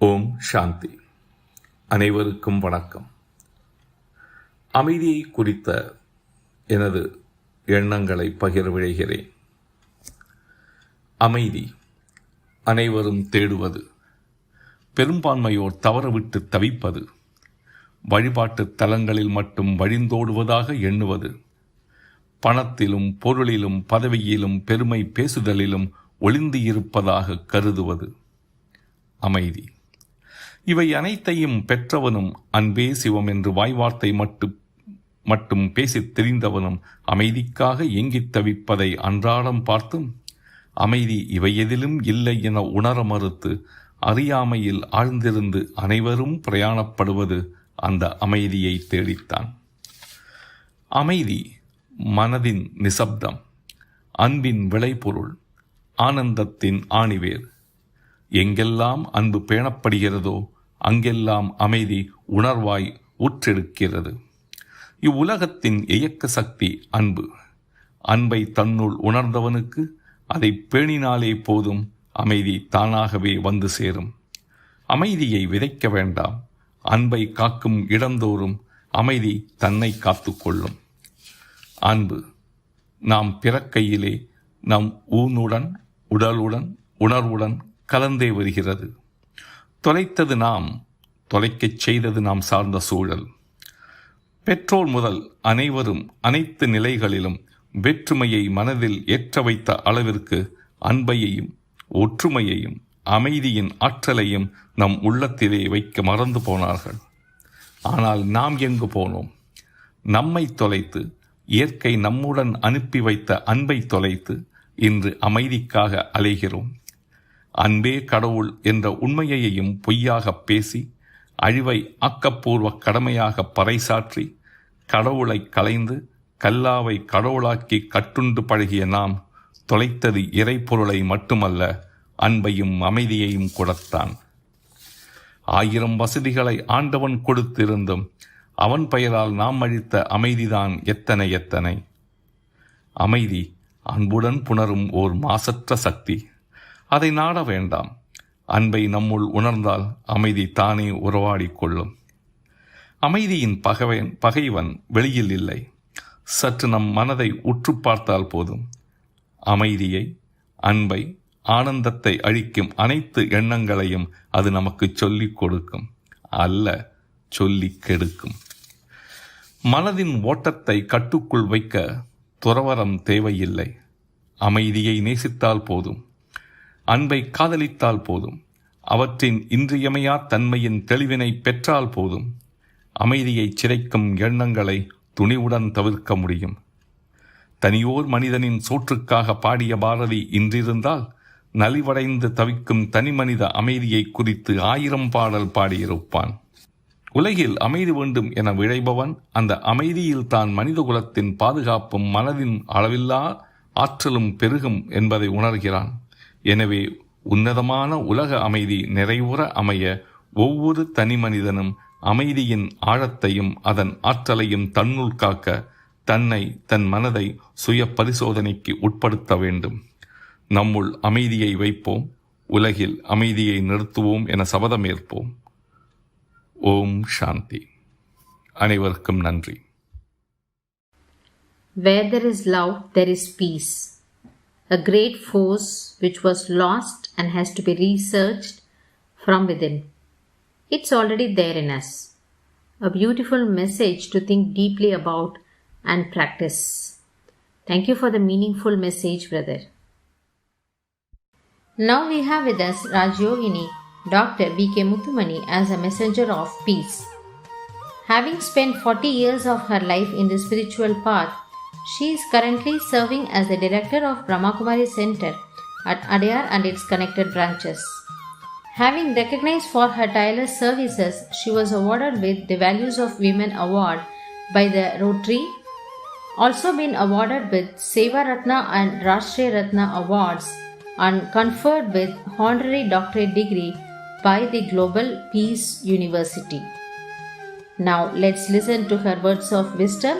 ஓம் சாந்தி. அனைவருக்கும் வணக்கம். அமைதியை குறித்த எனது எண்ணங்களை பகிர விழைகிறேன். அமைதி அனைவரும் தேடுவது, பெரும்பான்மையோர் தவறவிட்டு தவிப்பது, வழிபாட்டு தலங்களில் மட்டும் வழிந்தோடுவதாக எண்ணுவது, பணத்திலும் பொருளிலும் பதவியிலும் பெருமை பேசுதலிலும் ஒளிந்து இருப்பதாக கருதுவது. அமைதி இவை அனைத்தையும் பெற்றவனும் அன்பே சிவம் என்று வாய்வார்த்தை மட்டும் பேசித் தெரிந்தவனும் அமைதிக்காக ஏங்கித் தவிப்பதை அன்றாடம் பார்த்தும் அமைதி இவை எதிலும் இல்லை என உணர மறுத்து அறியாமையில் ஆழ்ந்திருந்து அனைவரும் பிரயாணப்படுவது அந்த அமைதியை தேடித்தான். அமைதி மனதின் நிசப்தம், அன்பின் விளைபொருள், ஆனந்தத்தின் ஆணிவேர். எங்கெல்லாம் அன்பு பேணப்படுகிறதோ அங்கெல்லாம் அமைதி உணர்வாய் ஊற்றெடுக்கிறது. இவ்வுலகத்தின் இயக்க சக்தி அன்பு. அன்பை தன்னுள் உணர்ந்தவனுக்கு அதை பேணினாலே போதும், அமைதி தானாகவே வந்து சேரும். அமைதியை விதைக்க வேண்டாம். அன்பை காக்கும் இடந்தோறும் அமைதி தன்னை காத்துக்கொள்ளும். அன்பு நாம் பிறக்கையிலே நம் ஊனுடன் உடலுடன் உணர்வுடன் கலந்தே வருகிறது. தொலைத்தது நாம், தொலைக்கச் செய்தது நாம் சார்ந்த சூழல். பெற்றோர் முதல் அனைவரும் அனைத்து நிலைகளிலும் வேற்றுமையை மனதில் ஏற்ற வைத்த அளவிற்கு அன்பையையும் ஒற்றுமையையும் அமைதியின் ஆற்றலையும் நம் உள்ளத்திலே வைக்க மறந்து போனார்கள். ஆனால் நாம் எங்கு போனோம்? நம்மை தொலைத்து, இயற்கை நம்முடன் அனுப்பி வைத்த அன்பை தொலைத்து இன்று அமைதிக்காக அலைகிறோம். அன்பே கடவுள் என்ற உண்மையையும் பொய்யாக பேசி அழிவை ஆக்கப்பூர்வ கடமையாக பறைசாற்றி கடவுளை கலைந்து கல்லாவை கடவுளாக்கி கட்டுண்டு பழகிய நாம் தொலைத்தது இறைப்பொருளை மட்டுமல்ல, அன்பையும் அமைதியையும் கொடுத்தான். 1000 வசதிகளை ஆண்டவன் கொடுத்திருந்தும் அவன் பெயரால் நாம் அளித்த அமைதிதான் எத்தனை எத்தனை. அமைதி அன்புடன் புணரும் ஓர் மாசற்ற சக்தி. அதை நாட வேண்டாம். அன்பை நம்முள் உணர்ந்தால் அமைதி தானே உறவாடிக் கொள்ளும். அமைதியின் பகைவன் வெளியில் இல்லை. சற்று நம் மனதை உற்று பார்த்தால் போதும். அமைதியை, அன்பை, ஆனந்தத்தை அழிக்கும் அனைத்து எண்ணங்களையும் அது நமக்கு சொல்லிக் கொடுக்கும், அல்ல சொல்லிக் கெடுக்கும். மனதின் ஓட்டத்தை கட்டுக்குள் வைக்க துறவரம் தேவையில்லை. அமைதியை நேசித்தால் போதும். அன்பை காதலித்தால் போதும். அவற்றின் இன்றியமையா தன்மையின் தெளிவினை பெற்றால் போதும். அமைதியை சிதைக்கும் எண்ணங்களை துணிவுடன் தவிர்க்க முடியும். தனியோர் மனிதனின் சோற்றுக்காக பாடிய பாரதி இன்றிருந்தால் நலிவடைந்து தவிக்கும் தனிமனித அமைதியை குறித்து 1000 பாடல் பாடியிருப்பான். உலகில் அமைதி வேண்டும் என விழைபவன் அந்த அமைதியில் தான் மனித குலத்தின் பாதுகாப்பும் மனதின் அளவில்லா ஆற்றலும் பெருகும் என்பதை உணர்கிறான். எனவே உன்னதமான உலக அமைதி நிறைவுற அமைய ஒவ்வொரு தனி மனிதனும் அமைதியின் ஆழத்தையும் அதன் ஆற்றலையும் தன்னுள் காக்க தன்னை தன் மனதை சுய பரிசோதனைக்கு உட்படுத்த வேண்டும். நம்முள் அமைதியை வைப்போம், உலகில் அமைதியை நிறுத்துவோம் என சபதமேற்போம். ஓம் சாந்தி. அனைவருக்கும் நன்றி. Where there is love, there is peace. A great force which was lost and has to be researched from within. It's already there in us. A beautiful message to think deeply about and practice. Thank you for the meaningful message, brother. Now we have with us Rajyogini, Dr. B.K. Muthumani as a messenger of peace. Having spent 40 years of her life in the spiritual path, she is currently serving as the director of Brahma Kumaris Center at Adyar and its connected branches. Having recognized for her tireless services, she was awarded with the Values of Women Award by the Rotary, also been awarded with Seva Ratna and Rashtriya Ratna awards and conferred with honorary doctorate degree by the Global Peace University. Now let's listen to her words of wisdom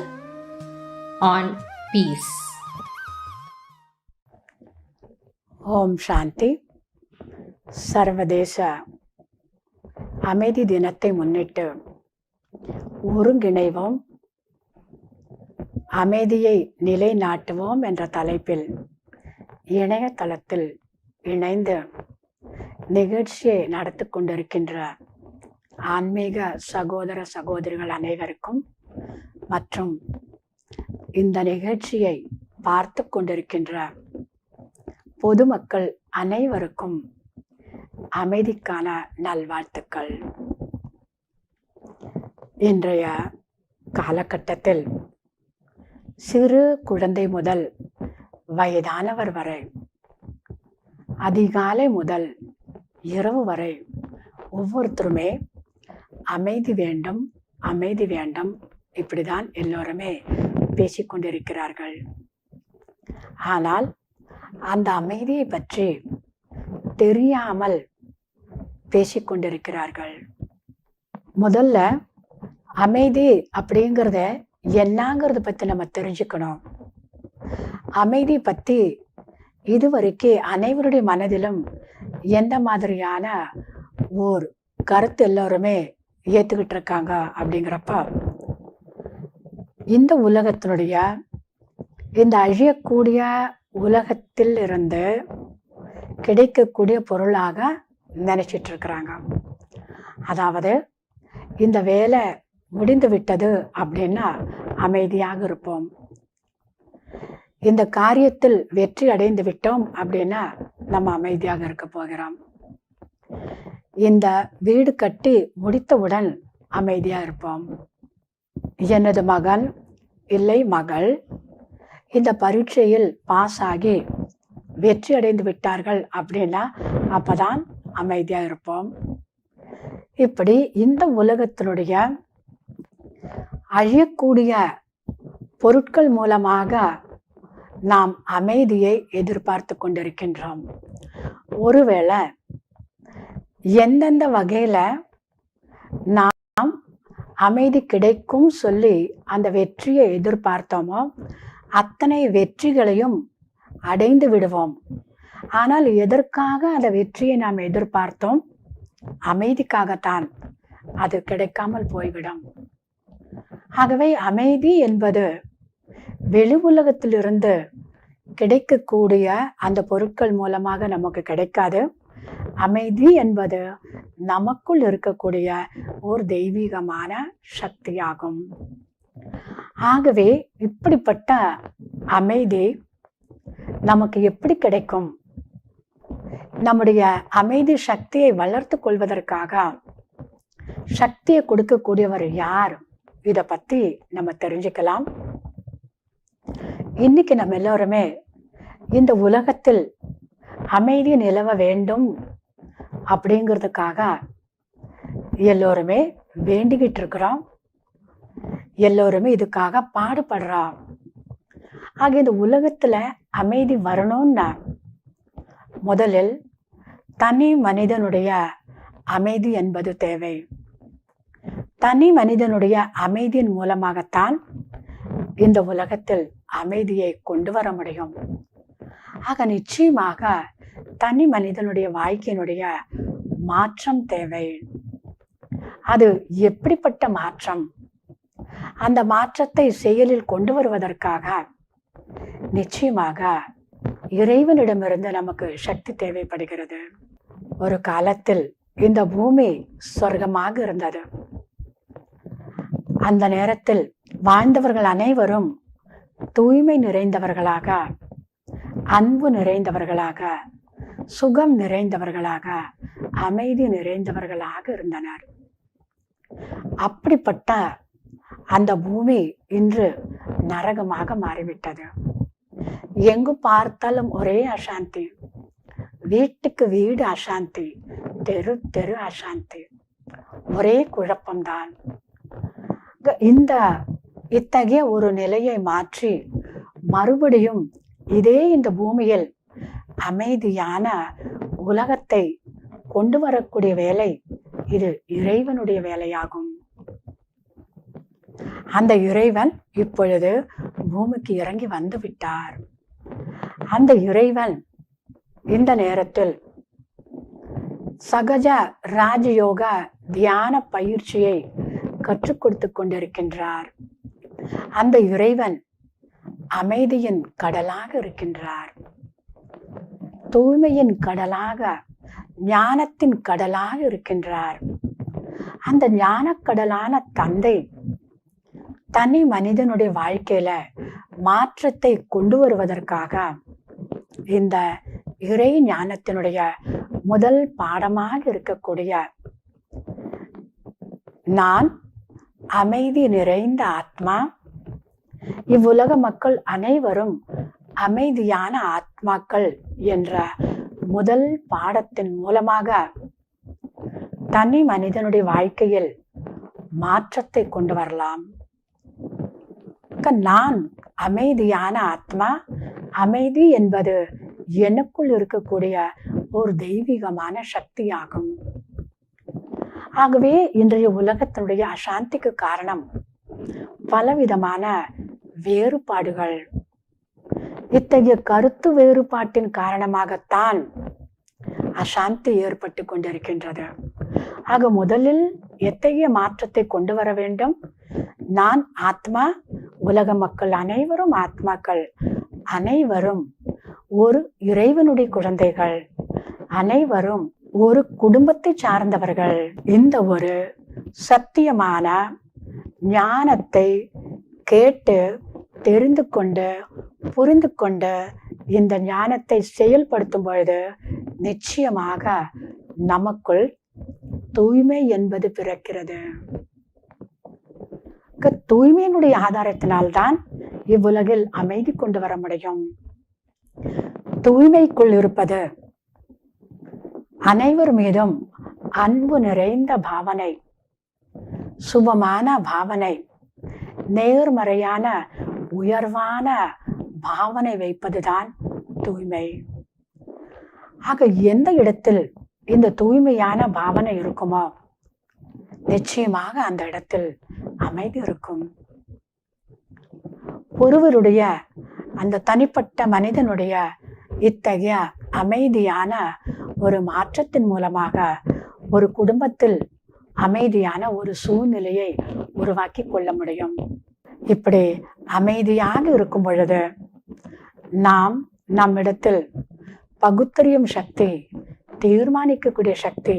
on peace. ஓம் சாந்தி. சர்வதேச அமைதி தினத்தை முன்னிட்டு ஒருங்கிணைவோம், அமைதியை நிலைநாட்டுவோம் என்ற தலைப்பில் இணையதளத்தில் இணைந்து நிகழ்ச்சியை நடத்தி கொண்டிருக்கின்ற ஆன்மீக சகோதர சகோதரிகள் அனைவருக்கும் மற்றும் இந்த நிகழ்ச்சியை பார்த்து கொண்டிருக்கின்ற பொதுமக்கள் அனைவருக்கும் அமைதிக்கான நல்வாழ்த்துக்கள். இன்றைய காலகட்டத்தில் சிறு குழந்தை முதல் வயதானவர் வரை, அதிகாலை முதல் இரவு வரை ஒவ்வொருத்தருமே அமைதி வேண்டும், அமைதி வேண்டும், இப்படிதான் எல்லோருமே பேசிக்கொண்டிருக்கிறார்கள். ஆனால் அந்த அமைதியை பற்றி தெரியாமல் பேசிக்கொண்டிருக்கிறார்கள். முதல்ல அமைதி அப்படிங்கிறத என்னங்கிறத பற்றி நம்ம தெரிஞ்சுக்கணும். அமைதி பற்றி இதுவரைக்கும் அனைவருடைய மனதிலும் எந்த மாதிரியான ஓர் கருத்து எல்லோருமே ஏற்றுக்கிட்டு இருக்காங்க அப்படிங்கிறப்ப, இந்த உலகத்தினுடைய இந்த அழியக்கூடிய உலகத்தில் இருந்து கிடைக்கக்கூடிய பொருளாக நினைச்சிட்டு இருக்கிறாங்க. அதாவது இந்த வேலை முடிந்து விட்டது அப்படின்னா அமைதியாக இருப்போம், இந்த காரியத்தில் வெற்றி அடைந்து விட்டோம் அப்படின்னா நம்ம அமைதியாக இருக்க போகிறோம், இந்த வீடு கட்டி முடித்தவுடன் அமைதியா இருப்போம், எனது மகன் இல்லை மகள் இந்த பரீட்சையில் பாஸ் ஆகி வெற்றி அடைந்து விட்டார்கள் அப்படின்னா அப்பதான் அமைதியா இருப்போம். இப்படி இந்த உலகத்தினுடைய அழியக்கூடிய பொருட்கள் மூலமாக நாம் அமைதியை எதிர்பார்த்து கொண்டிருக்கின்றோம். ஒருவேளை எந்தெந்த வகையில நாம் அமைதி கிடைக்கும் சொல்லி அந்த வெற்றியை எதிர்பார்த்தோமோ அத்தனை வெற்றிகளையும் அடைந்து விடுவோம். ஆனால் எதற்காக அந்த வெற்றியை நாம் எதிர்பார்த்தோம்? அமைதிக்காகத்தான். அது கிடைக்காமல் போய்விடும். ஆகவே அமைதி என்பது வெளி உலகத்திலிருந்து கிடைக்கக்கூடிய அந்த பொருட்கள் மூலமாக நமக்கு கிடைக்காது. அமைதி என்பது நமக்குள் இருக்கக்கூடிய ஒரு தெய்வீகமான சக்தியாகும். ஆகவே இப்படிப்பட்ட அமைதி நமக்கு எப்படி கிடைக்கும்? நம்முடைய அமைதி சக்தியை வளர்த்து கொள்வதற்காக சக்தியை கொடுக்கக்கூடியவர் யார்? இதை பத்தி நம்ம தெரிஞ்சுக்கலாம். இன்னைக்கு நம்ம எல்லோருமே இந்த உலகத்தில் அமைதி நிலவ வேண்டும் அப்படிங்கிறதுக்காக எல்லோருமே வேண்டிக்கிட்டு இருக்கிறோம். எல்லோருமே இதுக்காக பாடுபடுறோம். ஆக இந்த உலகத்துல அமைதி வரணும்னா முதலில் தனி மனிதனுடைய அமைதி என்பது தேவை. தனி மனிதனுடைய அமைதியின் மூலமாகத்தான் இந்த உலகத்தில் அமைதியை கொண்டு வர முடியும். ஆக நிச்சயமாக தனி மனிதனுடைய வாழ்க்கையினுடைய மாற்றம் தேவை. அது எப்படிப்பட்ட மாற்றம்? அந்த மாற்றத்தை செயலில் கொண்டு வருவதற்காக நிச்சயமாக இறைவனிடமிருந்து நமக்கு சக்தி தேவைப்படுகிறது. ஒரு காலத்தில் இந்த பூமி சொர்க்கமாக இருந்தது. அந்த நேரத்தில் வாழ்ந்தவர்கள் அனைவரும் தூய்மை நிறைந்தவர்களாக, அன்பு நிறைந்தவர்களாக, சுகம் நிறைந்தவர்களாக, அமைதி நிறைந்தவர்களாக இருந்தனர். அப்படிப்பட்ட அந்த பூமி இன்று நரகமாக மாறிவிட்டது. எங்கு பார்த்தாலும் ஒரே அசாந்தி, வீட்டுக்கு வீடு அசாந்தி, தெரு தெரு அசாந்தி, ஒரே குழப்பம்தான். இத்தகைய ஒரு நிலையை மாற்றி மறுபடியும் இதே இந்த பூமியில் அமைதியான உலகத்தை கொண்டு வரக்கூடிய வேலை இது இறைவனுடைய வேலையாகும். அந்த இறைவன் இப்பொழுது பூமிக்கு இறங்கி வந்து விட்டார். அந்த இறைவன் இந்த நேரத்தில் சகஜ ராஜயோக தியான பயிற்சியை கற்றுக் கொடுத்து கொண்டிருக்கின்றார். அந்த இறைவன் அமைதியின் கடலாக இருக்கின்றார். தூய்மையின் கடலாக, ஞானத்தின் கடலாக இருக்கின்றார். அந்த ஞான கடலான தந்தை தனி மனிதனுடைய வாழ்க்கையில மாற்றத்தை கொண்டு வருவதற்காக இந்த இறை ஞானத்தினுடைய முதல் பாடமாக இருக்கக்கூடிய நான் அமைதி நிறைந்த ஆத்மா, இவ்வுலக மக்கள் அனைவரும் அமைதியான ஆத்மாக்கள் என்ற முதல் பாடத்தின் மூலமாக தனி மனிதனுடைய வாழ்க்கையில் மாற்றத்தை கொண்டு வரலாம். நான் அமைதியான ஆத்மா, அமைதி என்பது எனக்குள் இருக்கக்கூடிய ஒரு தெய்வீகமான சக்தியாகும். ஆகவே இன்றைய உலகத்தினுடைய அசாந்திக்கு காரணம் பலவிதமான வேறுபாடுகள். இத்தகைய கருத்து வேறுபாட்டின் காரணமாகத்தான் அசாந்தி ஏற்பட்டு கொண்டிருக்கின்றது. ஆக முதலில் எத்தகைய மாற்றத்தை கொண்டு வர வேண்டும்? நான் ஆத்மா, உலக மக்கள் அனைவரும் ஆத்மாக்கள், அனைவரும் ஒரு இறைவனுடைய குழந்தைகள், அனைவரும் ஒரு குடும்பத்தை சார்ந்தவர்கள். இந்த ஒரு சத்தியமான ஞானத்தை கேட்டு தெரிந்து கொண்டு புரிந்து கொண்டு இந்த ஞானத்தை செயல்படுத்தும் பொழுது நிச்சயமாக நமக்குள் தூய்மை என்பது பிறக்கிறது. தூய்மையினுடைய ஆதாரத்தினால்தான் இவ்வுலகில் அமைதி கொண்டு வர முடியும். தூய்மைக்குள் இருப்பது அனைவர் மீதும் அன்பு நிறைந்த பாவனை, சுபமான பாவனை, நேர்மறையான உயர்வான பாவனை வைப்பதுதான் தூய்மை. ஆக எந்த இடத்தில் இந்த தூய்மையான பாவனை இருக்குமோ நிச்சயமாக அந்த இடத்தில் அமைதி இருக்கும். ஒருவருடைய அந்த தனிப்பட்ட மனிதனுடைய இத்தகைய அமைதியான ஒரு மாற்றத்தின் மூலமாக ஒரு குடும்பத்தில் அமைதியான ஒரு சூழ்நிலையை உருவாக்கி கொள்ள முடியும். இப்படி அமைதியாக இருக்கும் பொழுது நாம் நம்மிடத்தில் பகுத்தறியும் சக்தி, தீர்மானிக்கக்கூடிய சக்தி,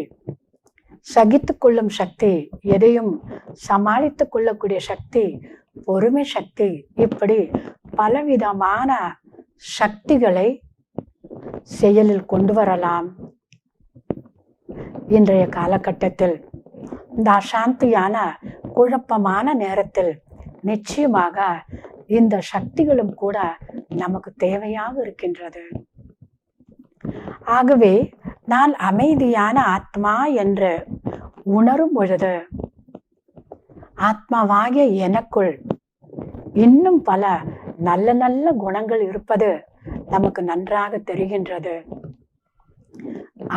சகித்து கொள்ளும் சக்தி, எதையும் சமாளித்து கொள்ளக்கூடிய சக்தி, பொறுமை சக்தி, இப்படி பலவிதமான சக்திகளை செயலில் கொண்டு வரலாம். இன்றைய காலகட்டத்தில் இந்த அசாந்தியான குழப்பமான நேரத்தில் நிச்சயமாக இந்த சக்திகளும் கூட நமக்கு தேவையாக இருக்கின்றது. ஆகவே நான் அமைதியான ஆத்மா என்று உணரும் பொழுது ஆத்மாவாகிய எனக்குள் இன்னும் பல நல்ல நல்ல குணங்கள் இருப்பது நமக்கு நன்றாக தெரிகின்றது.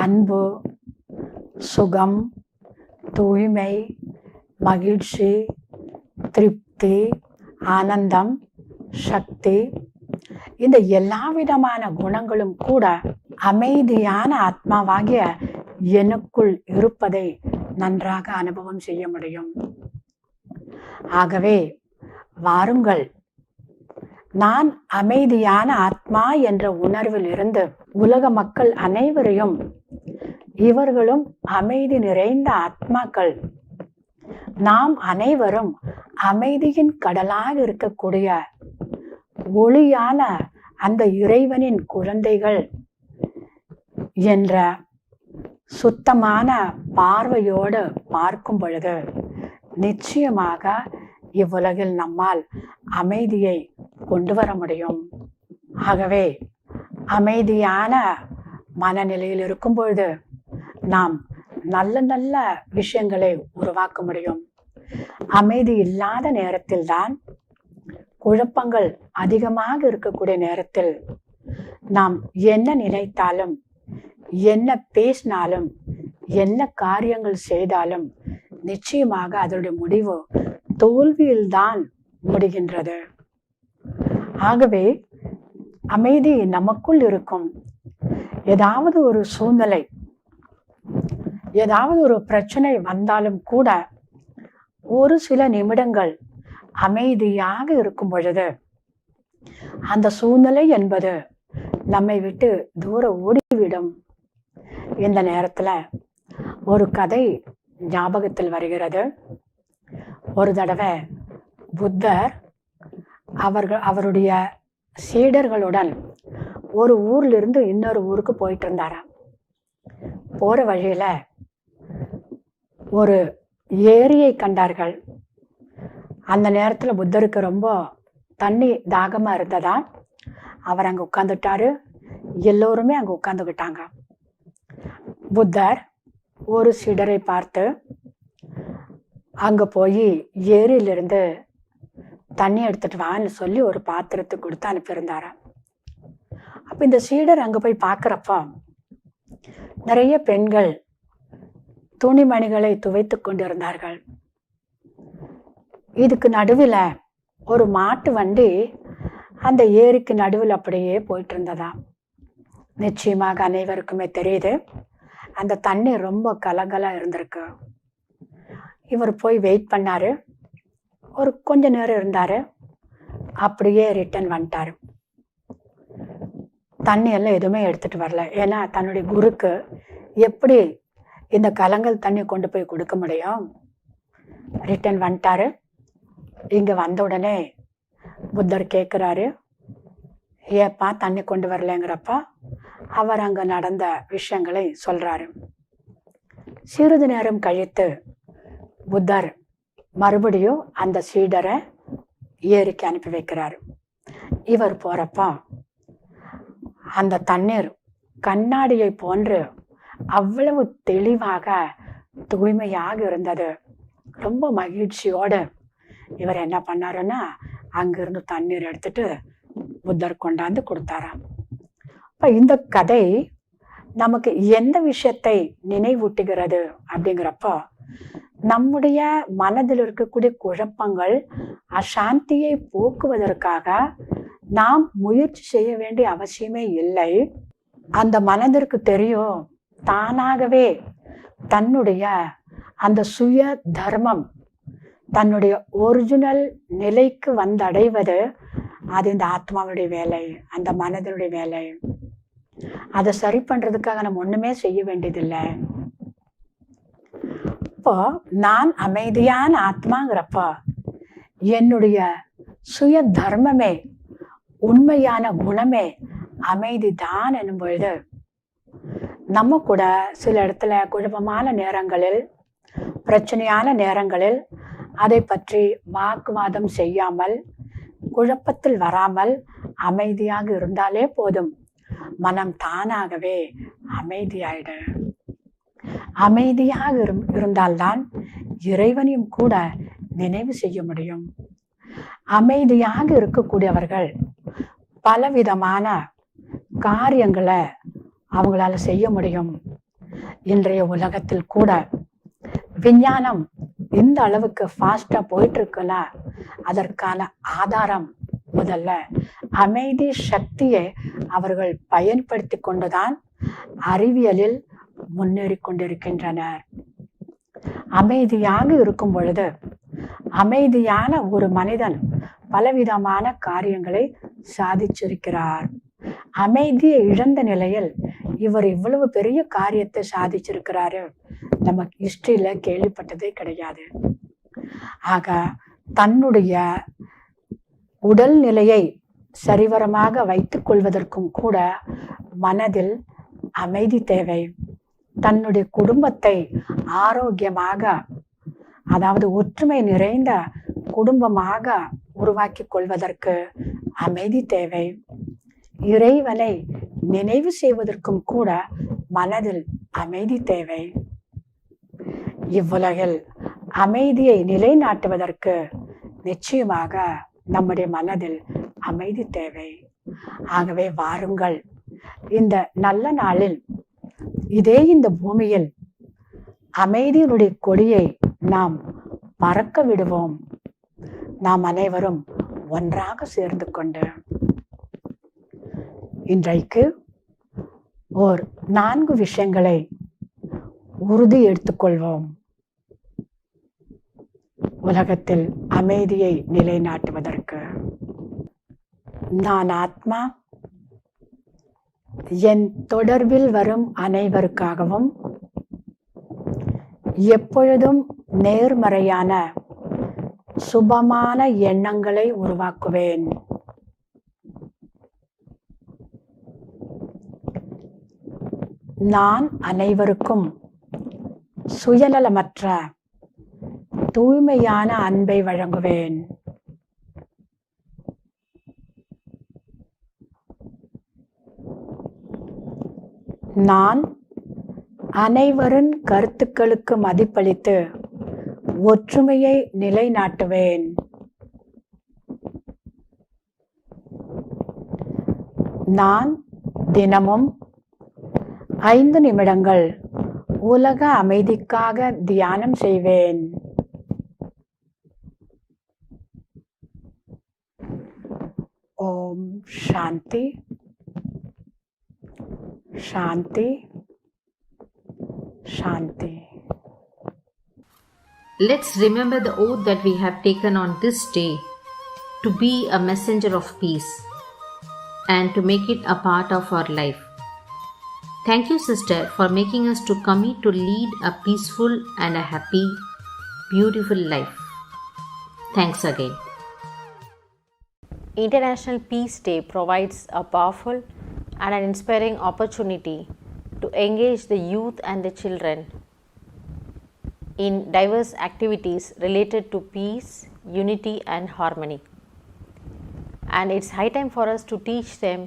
அன்பு, சுகம், தூய்மை, மகிழ்ச்சி, திருப்தி, ஆனந்தம், சக்தி, இந்த எல்லா விதமான குணங்களும் கூட அமைதியான ஆத்மாவாகிய எனக்குள் இருப்பதை நன்றாக அனுபவம் செய்ய முடியும். ஆகவே வாருங்கள், நான் அமைதியான ஆத்மா என்ற உணர்வில் இருந்து உலக மக்கள் அனைவரையும், இவர்களும் அமைதி நிறைந்த ஆத்மாக்கள், நாம் அனைவரும் அமைதியின் கடலாக இருக்கக்கூடிய ஒளியான அந்த இறைவனின் குழந்தைகள் என்ற சுத்தமான பார்வையோடு பார்க்கும் பொழுது நிச்சயமாக இவ்வுலகில் நம்மால் அமைதியை கொண்டு வர முடியும். ஆகவே அமைதியான மனநிலையில் இருக்கும் பொழுது நாம் நல்ல நல்ல விஷயங்களை உருவாக்க முடியும். அமைதி இல்லாத நேரத்தில் தான், குழப்பங்கள் அதிகமாக இருக்கக்கூடிய நேரத்தில் நாம் என்ன நினைத்தாலும், என்ன பேசினாலும், என்ன காரியங்கள் செய்தாலும் நிச்சயமாக அதனுடைய முடிவு தோல்வியில்தான் முடிகின்றது. ஆகவே அமைதி நமக்குள் இருக்கும். ஏதாவது ஒரு சூழ்நிலை, ஏதாவது ஒரு பிரச்சனை வந்தாலும் கூட ஒரு சில நிமிடங்கள் அமைதியாக இருக்கும் பொழுது அந்த சூழ்நிலை என்பது நம்மை விட்டு தூர ஓடிவிடும். இந்த நேரத்துல ஒரு கதை ஞாபகத்தில் வருகிறது. ஒரு தடவை புத்தர் அவருடைய சீடர்களுடன் ஒரு ஊர்ல இருந்து இன்னொரு ஊருக்கு போயிட்டு இருந்தாராம். போற வழியில ஒரு ஏரியை கண்டார்கள். அந்த நேரத்துல புத்தருக்கு ரொம்ப தண்ணி தாகமா இருந்ததா. அவர் அங்க உட்கார்ந்துட்டாரு. எல்லோருமே அங்க உட்கார்ந்துக்கிட்டாங்க. புத்தர் ஒரு சீடரை பார்த்து அங்க போய் ஏரியிலிருந்து தண்ணி எடுத்துட்டு வான்னு சொல்லி ஒரு பாத்திரத்தை கொடுத்து அனுப்பியிருந்தாராம். அப்ப இந்த சீடர் அங்க போய் பார்க்கிறப்ப நிறைய பெண்கள் துணிமணிகளை துவைத்து கொண்டிருந்தார்கள். இதுக்கு நடுவில் ஒரு மாட்டு வண்டி அந்த ஏரிக்கு நடுவில் அப்படியே போயிட்டு இருந்ததா. நிச்சயமாக அனைவருக்குமே தெரியுது, அந்த தண்ணி ரொம்ப கலகலா இருந்திருக்கு. இவர் போய் வெயிட் பண்ணாரு. ஒரு கொஞ்ச நேரம் இருந்தாரு. அப்படியே ரிட்டர்ன் வந்துட்டாரு. தண்ணி எல்லாம் எதுவுமே எடுத்துட்டு வரல. ஏன்னா தன்னுடைய குருக்கு எப்படி இந்த கலங்கல் தண்ணி கொண்டு போய் கொடுக்க முடியும்? ரிட்டர்ன் வந்துட்டாரு. இங்க வந்த உடனே புத்தர் கேட்குறாரு, ஏப்பா தண்ணி கொண்டு வரலங்கிறப்ப அவர் அங்க நடந்த விஷயங்களை சொல்றாரு. சிறிது நேரம் கழித்து புத்தர் மறுபடியும் அந்த சீடரை ஏரிக்கு அனுப்பி வைக்கிறாரு. இவர் போறப்ப அந்த தண்ணீர் கண்ணாடியை போன்று அவ்வளவு தெளிவாக தூய்மையாக இருந்தது. ரொம்ப மகிழ்ச்சியோடு இவர் என்ன பண்ணாருன்னா அங்கிருந்து தண்ணீர் எடுத்துட்டு புத்தர் கொண்டாந்து கொடுத்தாராம். இப்ப இந்த கதை நமக்கு எந்த விஷயத்தை நினைவூட்டுகிறது அப்படிங்கிறப்போ, நம்முடைய மனதில் இருக்கக்கூடிய குழப்பங்கள், அசாந்தியை போக்குவதற்காக நாம் முயற்சி செய்ய வேண்டிய அவசியமே இல்லை. அந்த மனதிற்கு தெரியும், தானாகவே தன்னுடைய அந்த சுய தர்மம், தன்னுடைய ஒரிஜினல் நிலைக்கு வந்தடைவது அது இந்த ஆத்மாவுடைய வேலை, அந்த மனதினுடைய வேலை. அதை சரி பண்றதுக்காக நம்ம ஒண்ணுமே செய்ய வேண்டியதில்லை. இப்போ நான் அமைதியான ஆத்மாங்கிறப்ப என்னுடைய சுய தர்மமே, உண்மையான குணமே அமைதி தான் என்னும் பொழுது நம்ம கூட சில இடத்துல குழப்பமான நேரங்களில், பிரச்சனையான நேரங்களில் அதை பற்றி வாக்குவாதம் செய்யாமல், குழப்பத்தில் வராமல் அமைதியாக இருந்தாலே போதும். மனம் தானாகவே அமைதியாயிடு. அமைதியாக இருந்தால்தான் இறைவனையும் கூட நினைவு செய்ய முடியும். அமைதியாக இருக்கக்கூடியவர்கள் பலவிதமான காரியங்களை அவங்களால செய்ய முடியும். இன்றைய உலகத்தில் கூட விஞ்ஞானம் இந்த அளவுக்கு ஃபாஸ்டா போயிட்டு இருக்குன்னா அதற்கான ஆதாரம் முதல்ல அமைதி சக்தியை அவர்கள் பயன்படுத்தி கொண்டுதான் அறிவியலில் முன்னேறி கொண்டிருக்கின்றனர். அமைதியாக இருக்கும் பொழுது அமைதியான ஒரு மனிதன் பலவிதமான காரியங்களை சாதிச்சிருக்கிறார். அமைதியை இழந்த நிலையில் இவர் இவ்வளவு பெரிய காரியத்தை சாதிச்சிருக்கிறாரு நம்ம ஹிஸ்டரியில கேள்விப்பட்டதே கிடையாது. ஆக தன்னுடைய உடல் நிலையை சரிவரமாக வைத்துக் கொள்வதற்கும் கூட மனதில் அமைதி தேவை. தன்னுடைய குடும்பத்தை ஆரோக்கியமாக, அதாவது ஒற்றுமை நிறைந்த குடும்பமாக உருவாக்கி கொள்வதற்கு அமைதி தேவை. இறைவனை நினைவு செய்வதற்கும் கூட மனதில் அமைதி தேவை. இவ்வுலகில் அமைதியை நிலைநாட்டுவதற்கு நிச்சயமாக நம்முடைய மனதில் அமைதி தேவை. ஆகவே வாருங்கள், இந்த நல்ல நாளில் இந்த பூமியில் அமைதியினுடைய கொடியை நாம் பறக்க விடுவோம். நாம் அனைவரும் ஒன்றாக சேர்ந்து கொண்டு இன்றைக்கு 4 விஷயங்களை உறுதி எடுத்துக்கொள்வோம். உலகத்தில் அமைதியை நிலைநாட்டுவதற்கு நான் ஆத்மா, என் தொடர்பில் வரும் அனைவருக்காகவும் எப்பொழுதும் நேர்மறையான சுபமான எண்ணங்களை உருவாக்குவேன். நான் அனைவருக்கும் சுயநலமற்ற தூய்மையான அன்பை வழங்குவேன். நான் அனைவரின் கருத்துக்களுக்கு மதிப்பளித்து ஒற்றுமையை நிலைநாட்டுவேன். நான் தினமும் 5 நிமிடங்கள் உலக அமைதிக்காக தியானம் செய்வேன். ஓம் சாந்தி சாந்தி சாந்தி. Let's remember the oath that we have taken on this day to be a messenger of peace and to make it a part of our life. Thank you, sister, for making us to commit to lead a peaceful and a happy, beautiful life. Thanks again. International Peace Day provides a powerful and an inspiring opportunity to engage the youth and the children in diverse activities related to peace, unity and harmony. And it's high time for us to teach them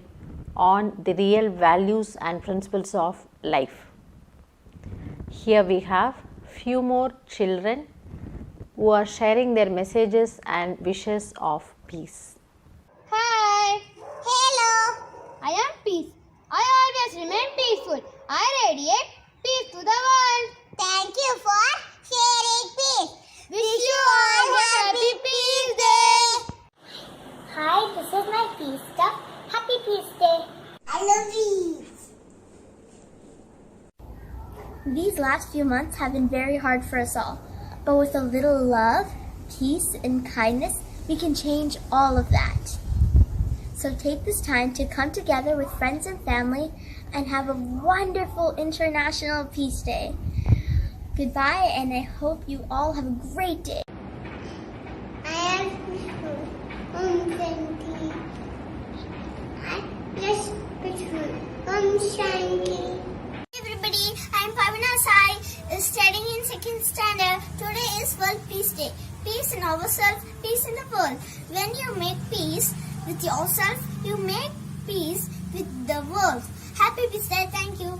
on the real values and principles of life. Here we have few more children who are sharing their messages and wishes of peace. Hi! Hello! I am peace. I always remain peaceful. I radiate peace to the world. Thank you for sharing peace. Wish you all happy Peace Day. Hi, this is my peace stuff. Happy Peace Day. I love you. These last few months have been very hard for us all. But with a little love, peace, and kindness, we can change all of that. So take this time to come together with friends and family and have a wonderful International Peace Day. Goodbye, and I hope you all have a great day. I am Shanti. Hey everybody, I am Pavina Sai, studying in 2nd standard. Today is World Peace Day. Peace in ourselves, peace in the world. When you make peace with yourself, you make peace with the world. Happy Peace Day, thank you.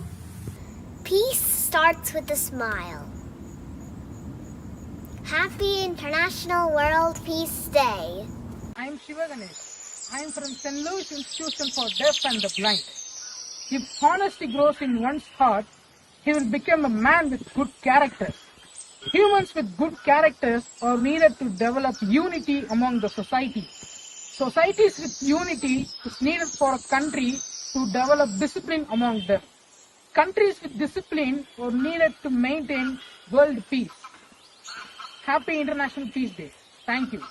Peace starts with a smile. Happy International World Peace Day. I am Shivaganesh. I am from St. Louis Institution for Deaf and the Blind. If honesty grows in one's heart, he will become a man with good character. Humans with good characters are needed to develop unity among the society. Societies with unity is needed for a country to develop discipline among them. Countries with discipline are needed to maintain world peace. Happy International Peace Day. Thank you.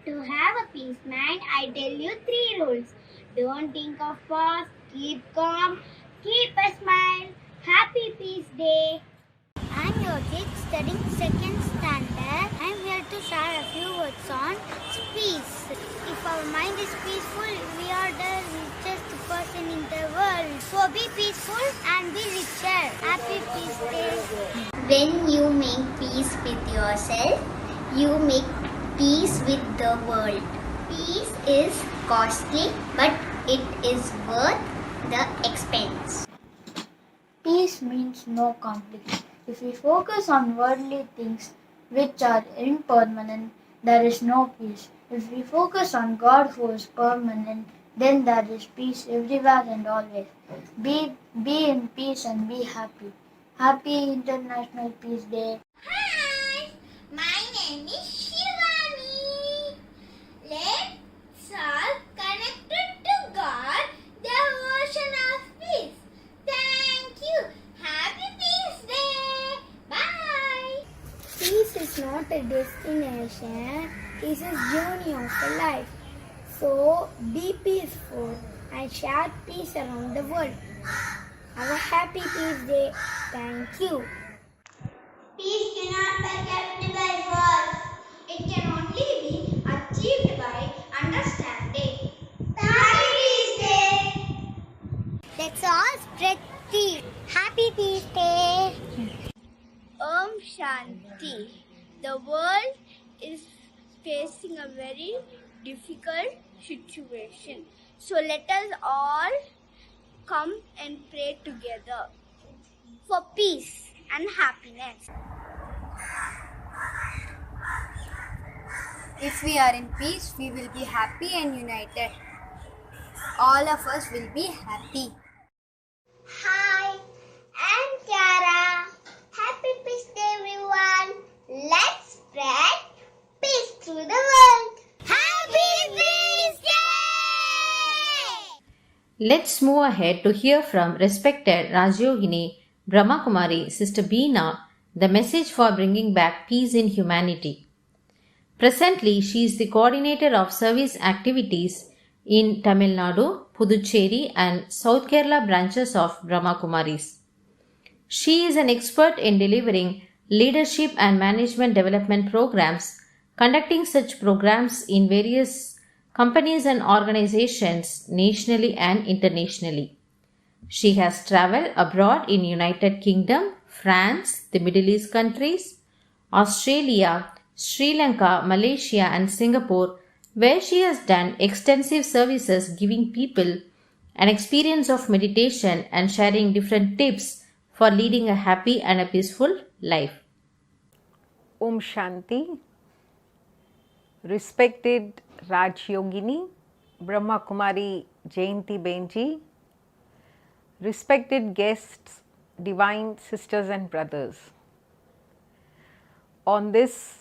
To have a peace mind, I tell you 3 rules. Don't think of past, keep calm, keep a smile. Happy Peace Day. I'm Yogi, studying 2nd standard. I'm here to share a few words on peace. If our mind is peaceful, we are the richest person in the world. So be peaceful and be richer. Happy Peace Day. When you make peace with yourself, you make peace with the world. Peace is costly, but it is worth the expense. Peace means no conflict. If we focus on worldly things which are impermanent, there is no peace. If we focus on God who is permanent, then there is peace everywhere and always. Be in peace and be happy. Happy International Peace Day. Hi, my name is Shivani. Let's all connected to God, the ocean of peace. Thank you. Happy Peace Day. Bye. Peace is not a destination. Peace is journey of a life. So be peaceful and share peace around the world. Have a happy Peace Day. Thank you. Peace cannot be kept by words. It can only be achieved by understanding. Happy Peace Day. Let's all spread peace. Happy Peace Day. Om Shanti. The world is facing a very difficult situation. So let us all come and pray together for peace and happiness. If we are in peace, we will be happy and united. All of us will be happy. Hi, I'm Kiara. Happy Peace Day, everyone. Let's spread peace to the world. Happy Peace Day! Let's move ahead to hear from respected Rajyogini Brahma Kumari Sister Beena the message for bringing back peace in humanity. Presently, she is the coordinator of service activities in Tamil Nadu, Puducherry and South Kerala branches of Brahma Kumaris. She is an expert in delivering leadership and management development programs, conducting such programs in various companies and organizations nationally and internationally. She has traveled abroad in United Kingdom, France, the Middle East countries, Australia, Sri Lanka, Malaysia and Singapore, where she has done extensive services giving people an experience of meditation and sharing different tips for leading a happy and a peaceful life. Om Shanti. Respected Rajyogini Brahma Kumari Jayanti Benji, respected guests, divine sisters and brothers. On this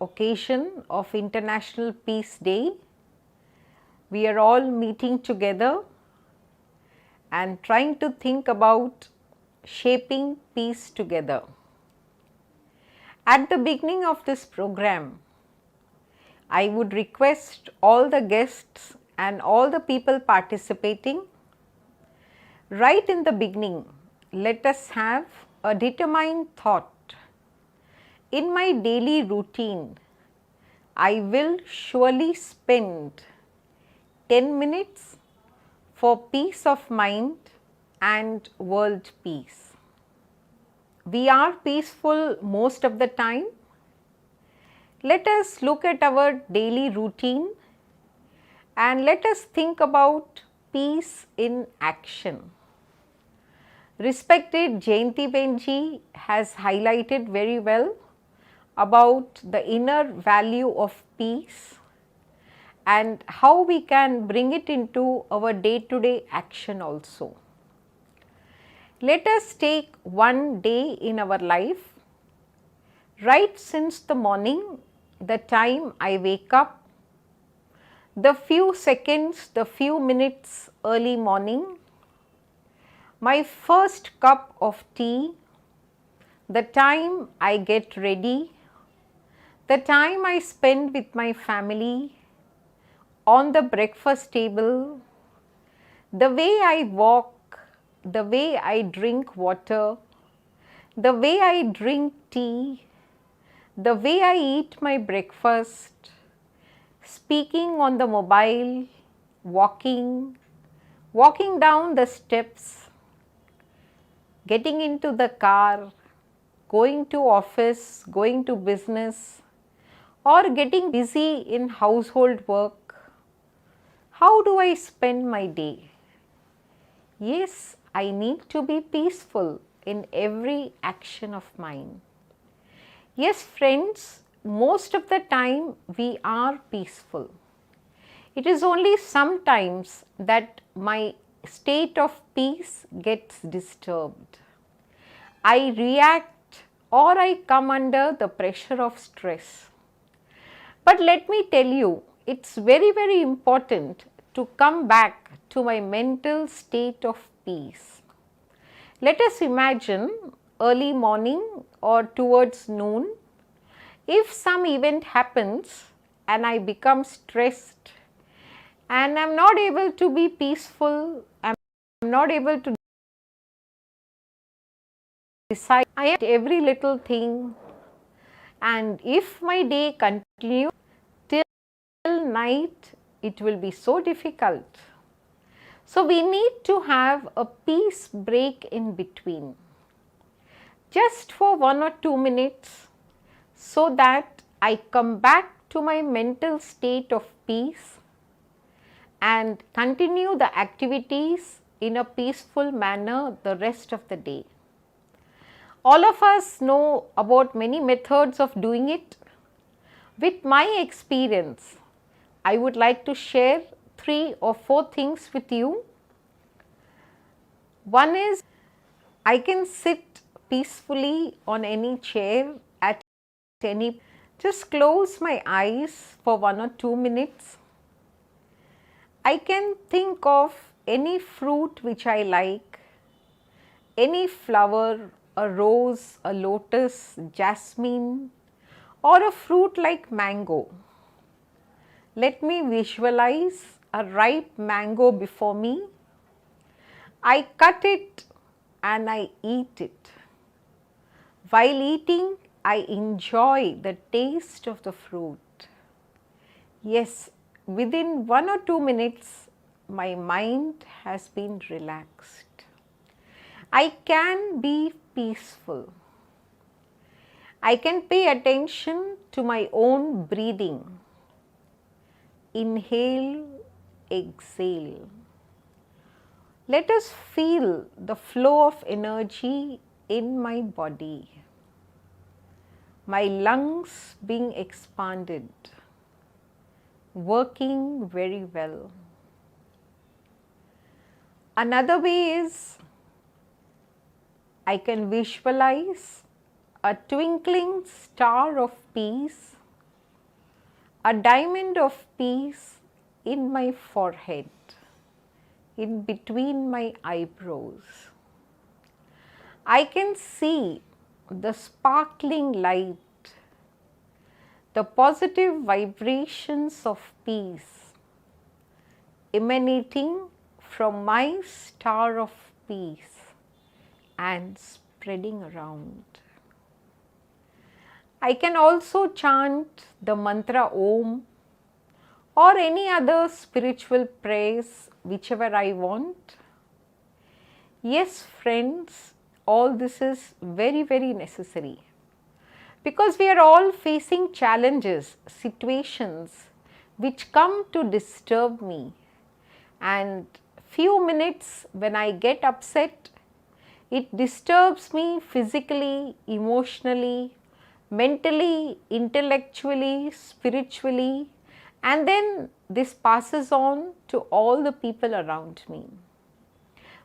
occasion of International Peace Day, we are all meeting together and trying to think about shaping peace together. At the beginning of this program, I would request all the guests and all the people participating, right in the beginning, let us have a determined thought. In my daily routine, I will surely spend 10 minutes for peace of mind and world peace. We are peaceful most of the time. Let us look at our daily routine and let us think about peace in action. Respected Jayanti Benji has highlighted very well about the inner value of peace and how we can bring it into our day-to-day action also. Let us take one day in our life. Right since the morning, the time I wake up, the few seconds, the few minutes early morning, my first cup of tea, the time I get ready, the time I spend with my family on the breakfast table, the way I walk, the way I drink water, the way I drink tea, the way I eat my breakfast, speaking on the mobile, walking down the steps, getting into the car, going to office, going to business, or getting busy in household work. How do I spend my day? Yes, I need to be peaceful in every action of mine. Yes, friends, most of the time we are peaceful. It is only sometimes that my state of peace gets disturbed. I react or I come under the pressure of stress. But let me tell you, it's very, very important to come back to my mental state of peace. Let us imagine early morning or towards noon, if some event happens and I become stressed and I am not able to be peaceful, I am not able to decide every little thing, and if my day continues till night, it will be so difficult. So, we need to have a peace break in between, just for 1 or 2 minutes, so that I come back to my mental state of peace and continue the activities in a peaceful manner the rest of the day. All of us know about many methods of doing it. With my experience, I would like to share 3 or 4 things with you. One is, I can sit peacefully on any chair at any, just close my eyes for 1 or 2 minutes. I can think of any fruit which I like, any flower, a rose, a lotus, jasmine, or a fruit like mango. Let me visualize a ripe mango before me. I cut it and I eat it. While eating, I enjoy the taste of the fruit. Yes, within 1 or 2 minutes, my mind has been relaxed. I can be peaceful. I can pay attention to my own breathing. Inhale, exhale. Let us feel the flow of energy in my body. My lungs being expanded, working very well. Another way is, I can visualize a twinkling star of peace, a diamond of peace in my forehead, in between my eyebrows. I can see the sparkling light, the positive vibrations of peace emanating from my star of peace and spreading around. I can also chant the mantra Om or any other spiritual prayers, whichever I want. Yes, friends, all this is very, very necessary, because we are all facing challenges, situations which come to disturb me, and few minutes when I get upset, It disturbs me physically, emotionally, mentally, intellectually, spiritually, and then this passes on to all the people around me.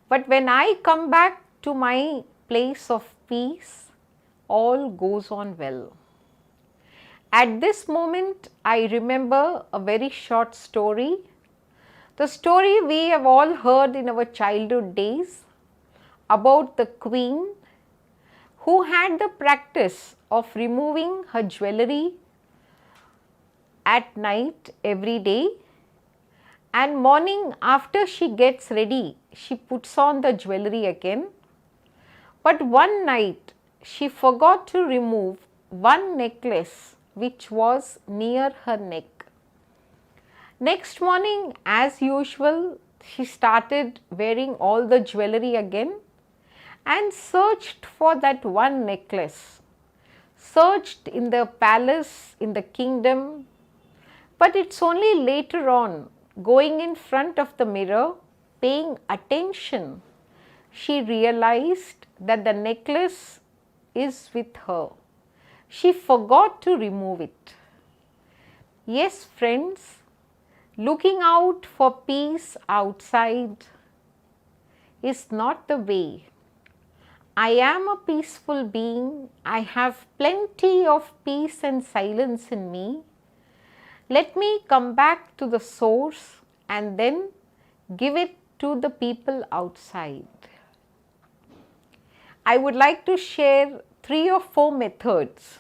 But when I come back to my place of peace, all goes on well. At this moment, I remember a very short story. The story we have all heard in our childhood days about the queen who had the practice of removing her jewelry at night every day, and morning after she gets ready, she puts on the jewelry again. But one night she forgot to remove one necklace which was near her neck. Next morning, as usual, she started wearing all the jewelry again and searched for that one necklace. Searched in the palace, in the kingdom, but it's only later on, going in front of the mirror, paying attention, she realized that the necklace is with her. She forgot to remove it. Yes, friends, looking out for peace outside is not the way. I am a peaceful being. I have plenty of peace and silence in me. Let me come back to the source and then give it to the people outside. I would like to share 3 or 4 methods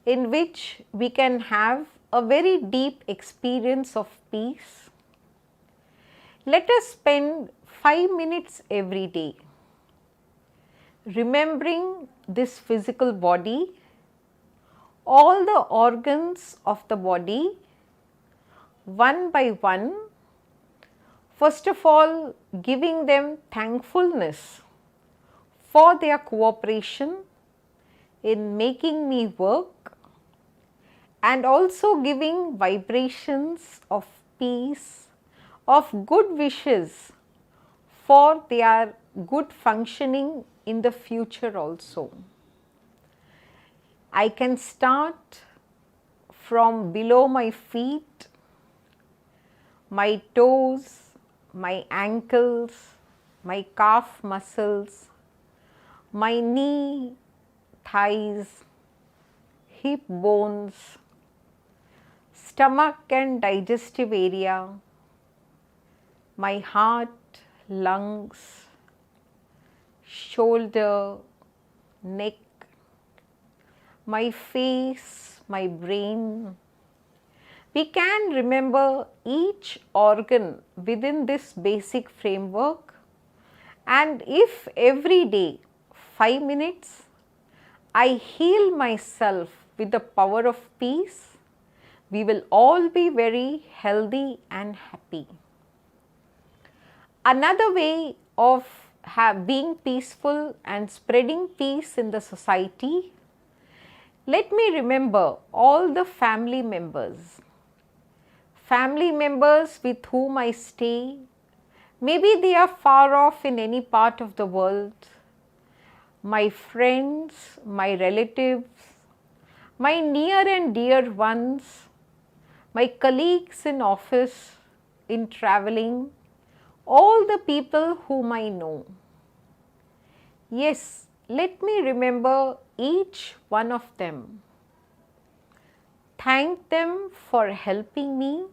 in which we can have a very deep experience of peace. Let us spend 5 minutes every day remembering this physical body, all the organs of the body, one by one. First of all, giving them thankfulness for their cooperation in making me work, and also giving vibrations of peace, of good wishes for their good functioning in the future also. I can start from below my feet, my toes, my ankles, my calf muscles, my knee, thighs, hip bones, stomach and digestive area, my heart, lungs, shoulder, neck, my face, my brain. We can remember each organ within this basic framework, and if every day 5 minutes I heal myself with the power of peace, we will all be very healthy and happy. Another way of being peaceful and spreading peace in the society, let me remember all the family members with whom I stay. Maybe they are far off in any part of the world. My friends, my relatives, my near and dear ones, my colleagues in office, in traveling, all the people whom I know. Yes, let me remember each one of them. Thank them for helping me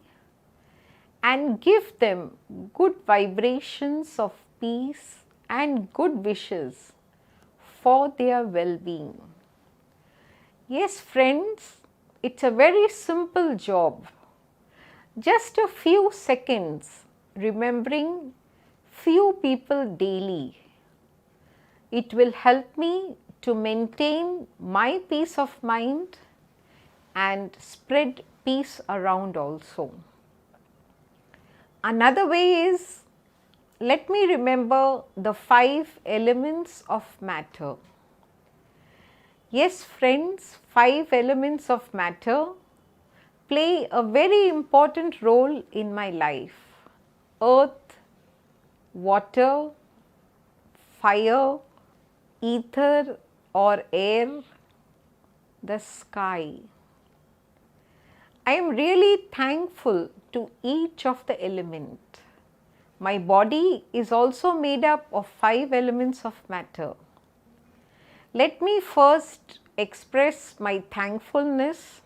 and give them good vibrations of peace and good wishes for their well-being. Yes, friends, it's a very simple job. Just a few seconds remembering few people daily. It will help me to maintain my peace of mind and spread peace around also. Another way is, let me remember the 5 elements of matter. Yes, friends, 5 elements of matter play a very important role in my life. Earth, water, fire, ether or air, the sky. I am really thankful to each of the element. My body is also made up of 5 elements of matter. Let me first express my thankfulness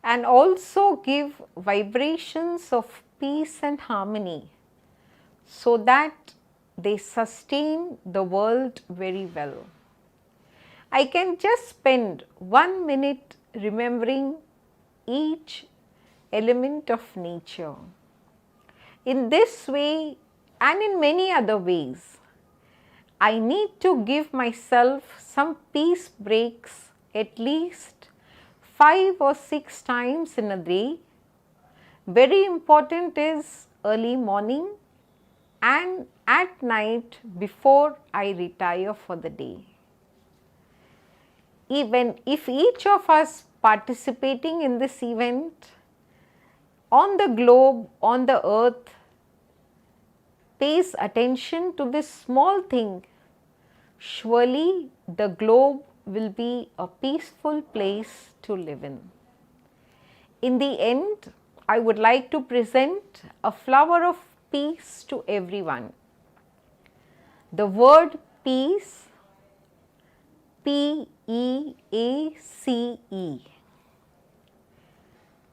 and also give vibrations of peace and harmony so that they sustain the world very well. I can just spend 1 minute remembering each element of nature. In this way and in many other ways, I need to give myself some peace breaks at least 5 or 6 times in a day. Very important is early morning and at night before I retire for the day. Even if each of us participating in this event on the globe, on the earth, pays attention to this small thing, surely the globe will be a peaceful place to live in. In the end, I would like to present a flower of peace to everyone. The word peace, P-E-A-C-E.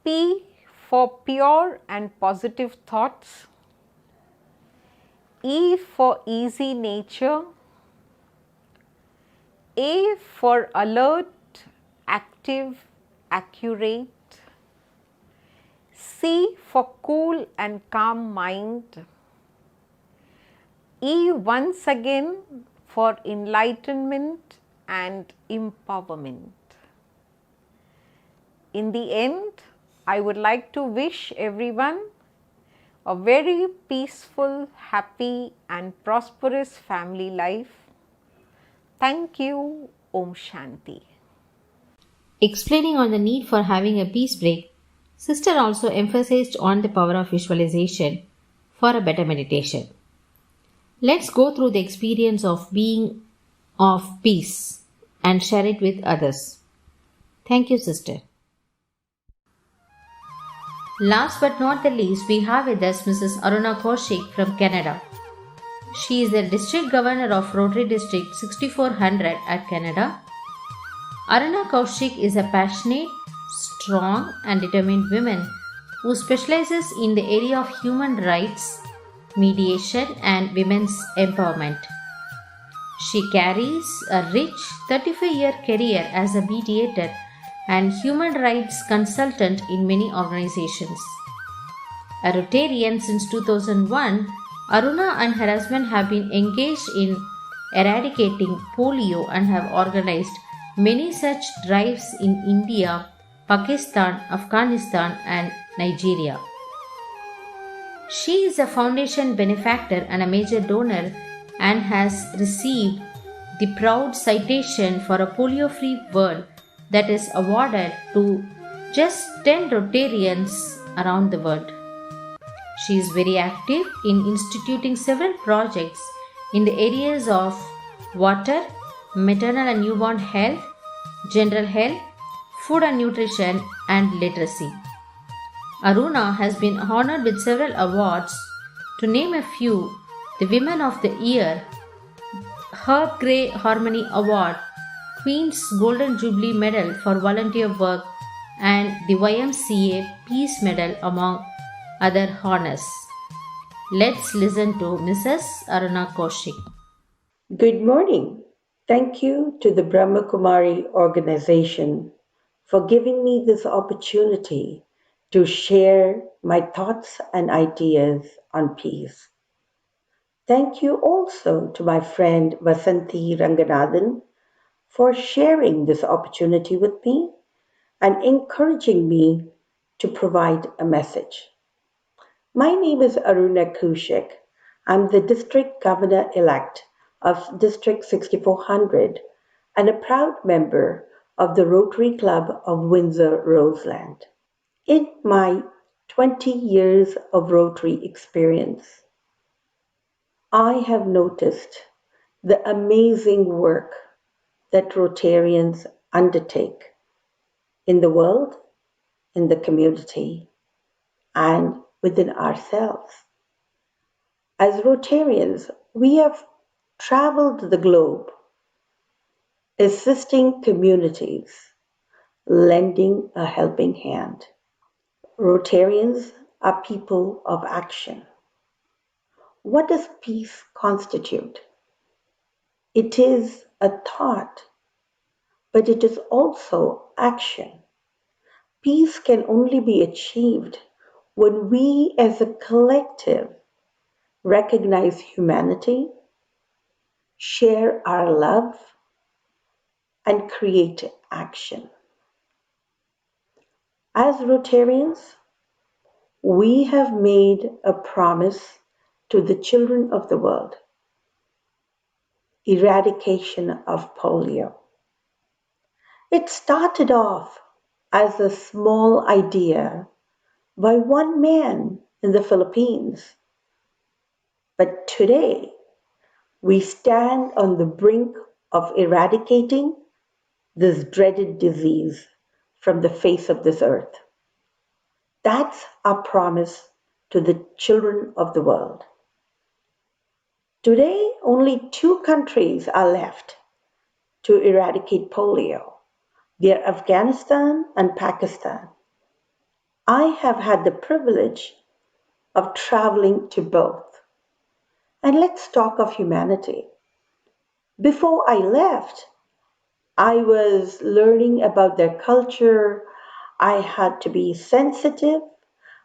P for pure and positive thoughts. E for easy nature. A for alert, active, accurate. C for cool and calm mind. E once again for enlightenment and empowerment. In the end, I would like to wish everyone a very peaceful, happy and prosperous family life. Thank you. Om Shanti. Explaining on the need for having a peace break, Sister also emphasized on the power of visualization for a better meditation. Let's go through the experience of being of peace and share it with others. Thank you, Sister. Last but not the least, we have with us Mrs. Aruna Kaushik from Canada. She is the District Governor of Rotary District 6400 at Canada. Aruna Kaushik is a passionate, strong and determined woman who specializes in the area of human rights, mediation and women's empowerment. She carries a rich 35-year career as a mediator and human rights consultant in many organizations. A Rotarian since 2001, Aruna and her husband have been engaged in eradicating polio and have organized many such drives in India, Pakistan, Afghanistan and Nigeria. She is a foundation benefactor and a major donor and has received the proud citation for a polio-free world that is awarded to just 10 Rotarians around the world. She is very active in instituting several projects in the areas of water, maternal and newborn health, general health, food and nutrition, and literacy. Aruna has been honored with several awards. To name a few, the Women of the Year, Herb Gray Harmony Award, Queen's Golden Jubilee Medal for volunteer work, and the YMCA Peace Medal among other honors. Let's listen to Mrs. Aruna Kaushik. Good morning. Thank you to the Brahma Kumari organization for giving me this opportunity to share my thoughts and ideas on peace. Thank you also to my friend Vasanthi Ranganathan for sharing this opportunity with me and encouraging me to provide a message. My name is Aruna Kaushik. I'm the District Governor-elect of District 6400 and a proud member of the Rotary Club of Windsor Roseland. In my 20 years of Rotary experience, I have noticed the amazing work that Rotarians undertake in the world, in the community, and within ourselves. As Rotarians, we have traveled the globe assisting communities, lending a helping hand. Rotarians are people of action. What does peace constitute? It is a thought, but it is also action. Peace can only be achieved when we as a collective recognize humanity, share our love, and create action. As Rotarians, we have made a promise to the children of the world: eradication of polio. It started off as a small idea by one man in the Philippines. But today, we stand on the brink of eradicating this dreaded disease from the face of this earth. That's our promise to the children of the world. Today, only 2 countries are left to eradicate polio. They are Afghanistan and Pakistan. I have had the privilege of traveling to both. And let's talk of humanity. Before I left, I was learning about their culture. I had to be sensitive.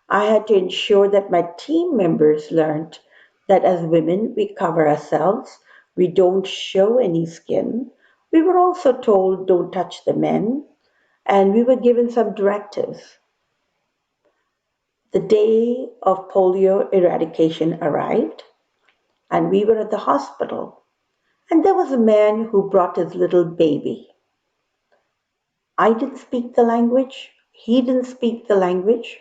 I had to ensure that my team members learned that as women, we cover ourselves. We don't show any skin. We were also told, don't touch the men. And we were given some directives. The day of polio eradication arrived, and we were at the hospital. And there was a man who brought his little baby. I didn't speak the language. He didn't speak the language.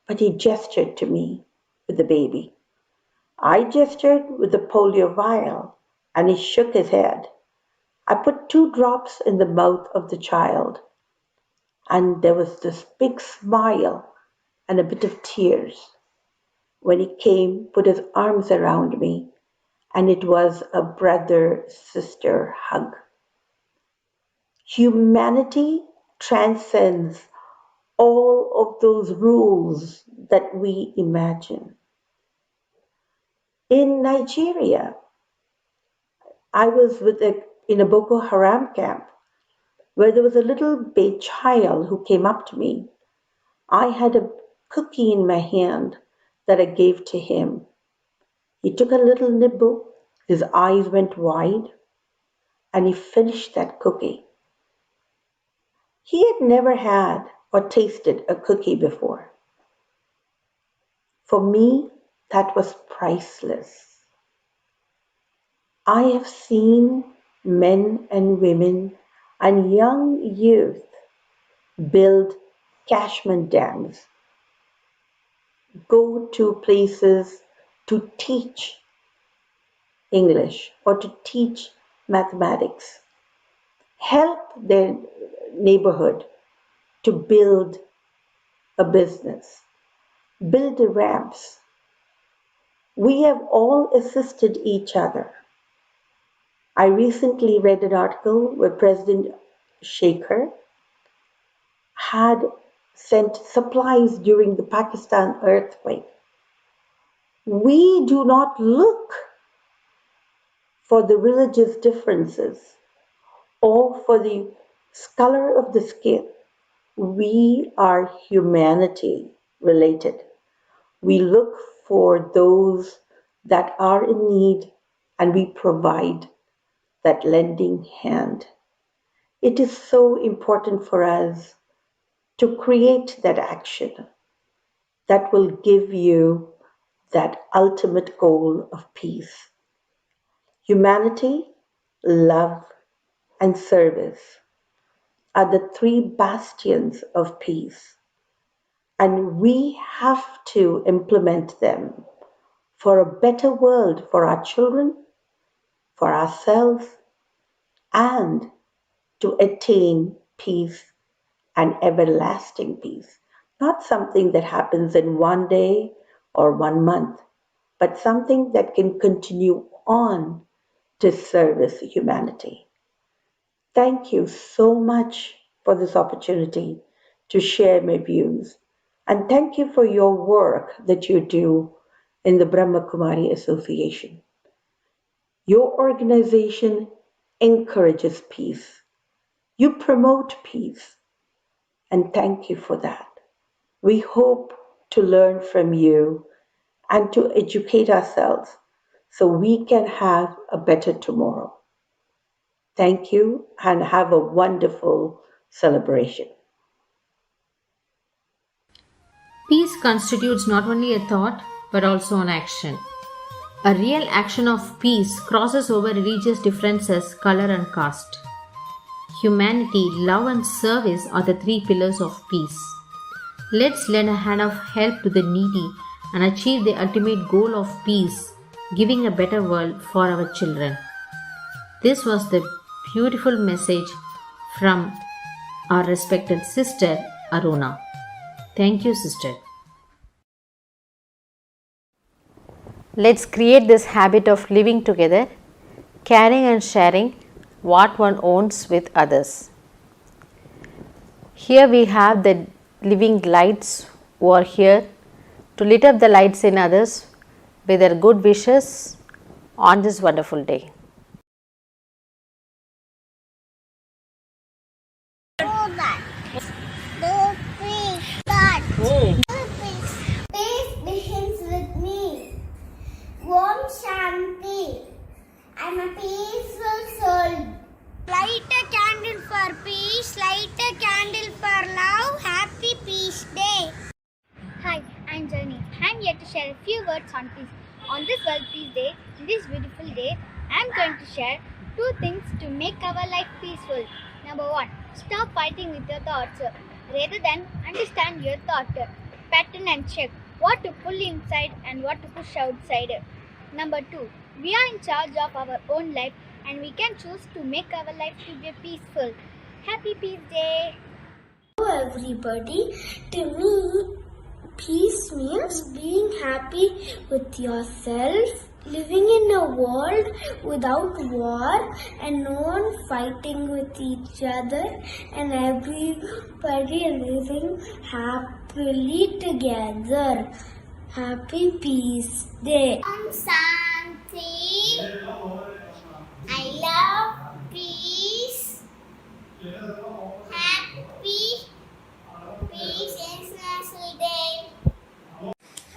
But he gestured to me with the baby. I gestured with the polio vial, and he shook his head. I put 2 drops in the mouth of the child, and there was this big smile and a bit of tears when he came, put his arms around me, and it was a brother-sister hug. Humanity transcends all of those rules that we imagine. In Nigeria, I was in a Boko Haram camp where there was a little child who came up to me. I had a cookie in my hand that I gave to him. He took a little nibble, his eyes went wide, and he finished that cookie. He had never had or tasted a cookie before. For me, that was priceless. I have seen men and women and young youth build catchment dams, go to places to teach English or to teach mathematics, help their neighborhood to build a business, build the ramps. We have all assisted each other. I recently read an article where President Shekhar had sent supplies during the Pakistan earthquake. We do not look for the religious differences or for the color of the skin. We are humanity related. We look for those that are in need and we provide that lending hand. It is so important for us to create that action that will give you that ultimate goal of peace. Humanity, love, and service are the 3 bastions of peace, and we have to implement them for a better world for our children, for ourselves and to attain peace and everlasting peace. Not something that happens in one day or one month, but something that can continue on to service humanity. Thank you so much for this opportunity to share my views. And thank you for your work that you do in the Brahma Kumari Association. Your organization encourages peace. You promote peace. And thank you for that. We hope to learn from you and to educate ourselves so we can have a better tomorrow. Thank you and have a wonderful celebration. Peace constitutes not only a thought but also an action. A real action of peace crosses over religious differences, color, and caste. Humanity, love, and service are the three pillars of peace. Let's lend a hand of help to the needy and achieve the ultimate goal of peace, giving a better world for our children. This was the beautiful message from our respected sister Aruna. Thank you, sister. Let's create this habit of living together, caring and sharing what one owns with others. Here we have the living lights who are here to lit up the lights in others with their good wishes on this wonderful day. Peace begins with me. Om Shanti. I'm a peaceful soul. Light a candle for peace. Light a candle for love. Happy Peace Day. Hi, I'm Jenny. I'm here to share a few words on peace. On this World Peace Day, in this beautiful day, I'm going to share 2 things to make our life peaceful. Number 1, stop fighting with your thoughts. Rather than understand your thought, pattern and check what to pull inside and what to push outside. Number 2, we are in charge of our own life and we can choose to make our life to be peaceful. Happy Peace Day! Hello everybody. To me, peace means being happy with yourself, living in a world without war and no one fighting with each other and everybody living happily together. Happy Peace Day. Om Shanti. I love peace. Happy Peace International Day.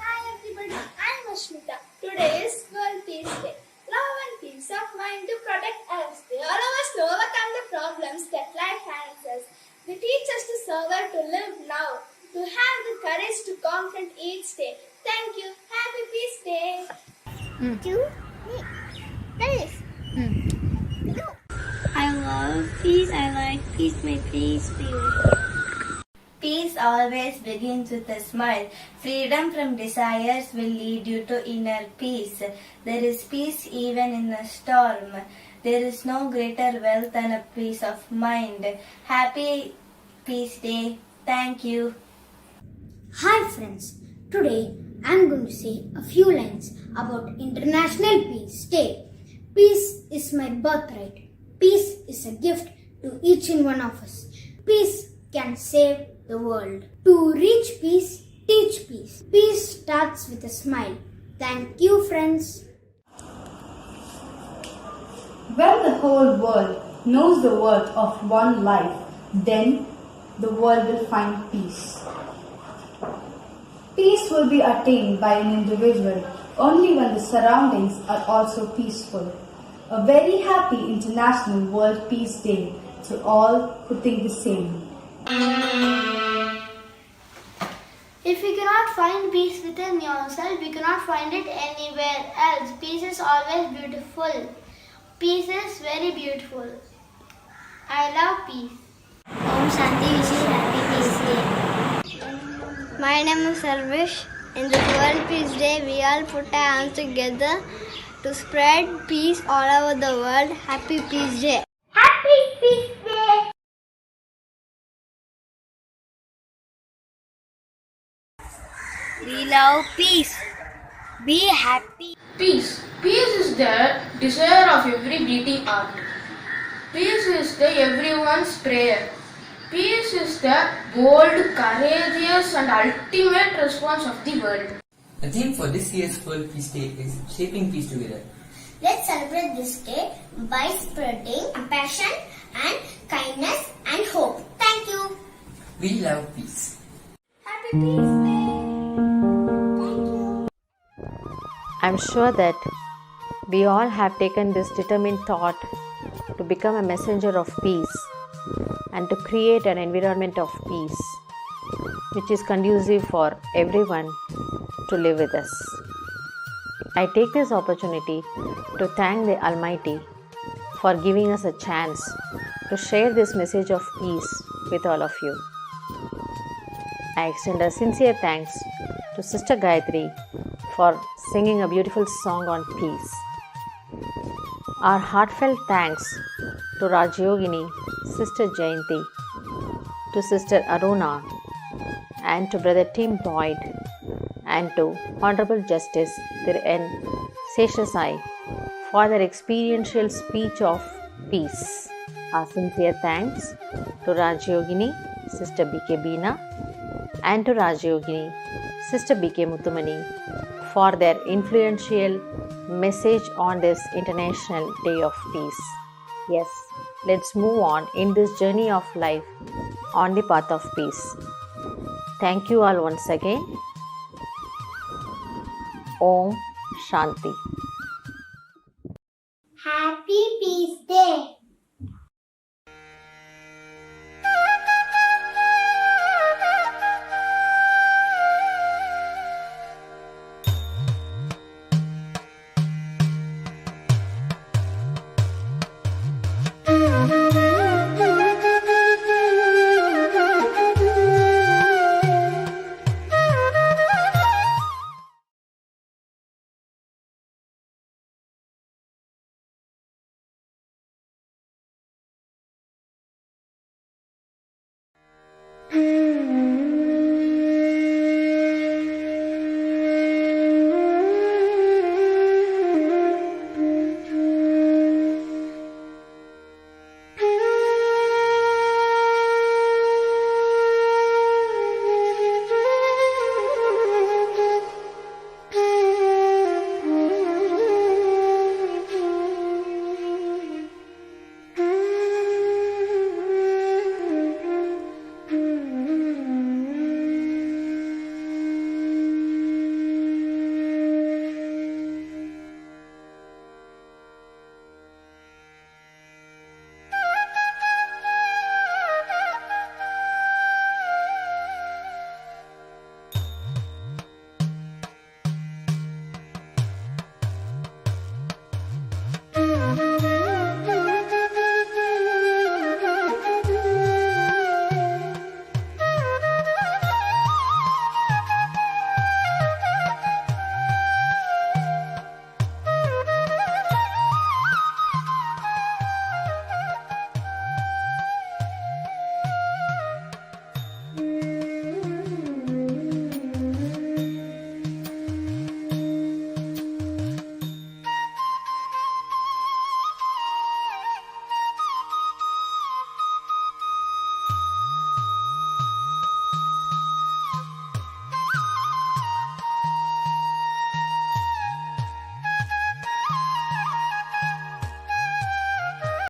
Hi everybody, I'm Ashmita. Today is World Peace Day. Love and peace of mind to protect us. They allow us to overcome the problems that life hands us. They teach us to survive, to live now, to have the courage to confront each day. Thank you. Happy Peace Day. I love peace. I like peace. My peace feels. Peace always begins with a smile. Freedom from desires will lead you to inner peace. There is peace even in a storm. There is no greater wealth than a peace of mind. Happy Peace Day. Thank you. Hi friends, today I am going to say a few lines about International Peace Day. Peace is my birthright. Peace is a gift to each and one of us. Peace can save the world. To reach peace, teach peace. Peace starts with a smile. Thank you, friends. When the whole world knows the worth of one life, then the world will find peace. Peace will be attained by an individual only when the surroundings are also peaceful. A very happy International World Peace Day to all who think the same. If we cannot find peace within yourself, we cannot find it anywhere else. Peace is always beautiful. Peace is very beautiful. I love peace. Om Shanti, wish you happy Peace Day. My name is Sarvish. In this World Peace Day, we all put our hands together to spread peace all over the world. Happy Peace Day! Happy Peace Day! We love peace. Be happy. Peace. Peace is the desire of every beating heart. Peace is the everyone's prayer. Peace is the bold, courageous and ultimate response of the world. The theme for this year's World Peace Day is Shaping Peace Together. Let's celebrate this day by spreading compassion and kindness and hope. Thank you. We love peace. Happy Peace Day. I'm sure that we all have taken this determined thought to become a messenger of peace and to create an environment of peace which is conducive for everyone to live with us. I take this opportunity to thank the Almighty for giving us a chance to share this message of peace with all of you. I extend a sincere thanks to Sister Gayatri for singing a beautiful song on peace. Our heartfelt thanks to Rajyogini, Sister Jayanti, to Sister Aruna, and to Brother Tim Boyd, and to Honorable Justice Thiru N. Seshasai for their experiential speech of peace. Our sincere thanks to Rajyogini, Sister B.K. Beena, and to Rajyogini, Sister B.K. Muthumani for their influential message on this International Day of Peace. Yes, let's move on in this journey of life on the path of peace. Thank you all once again. Om Shanti. Happy Peace Day.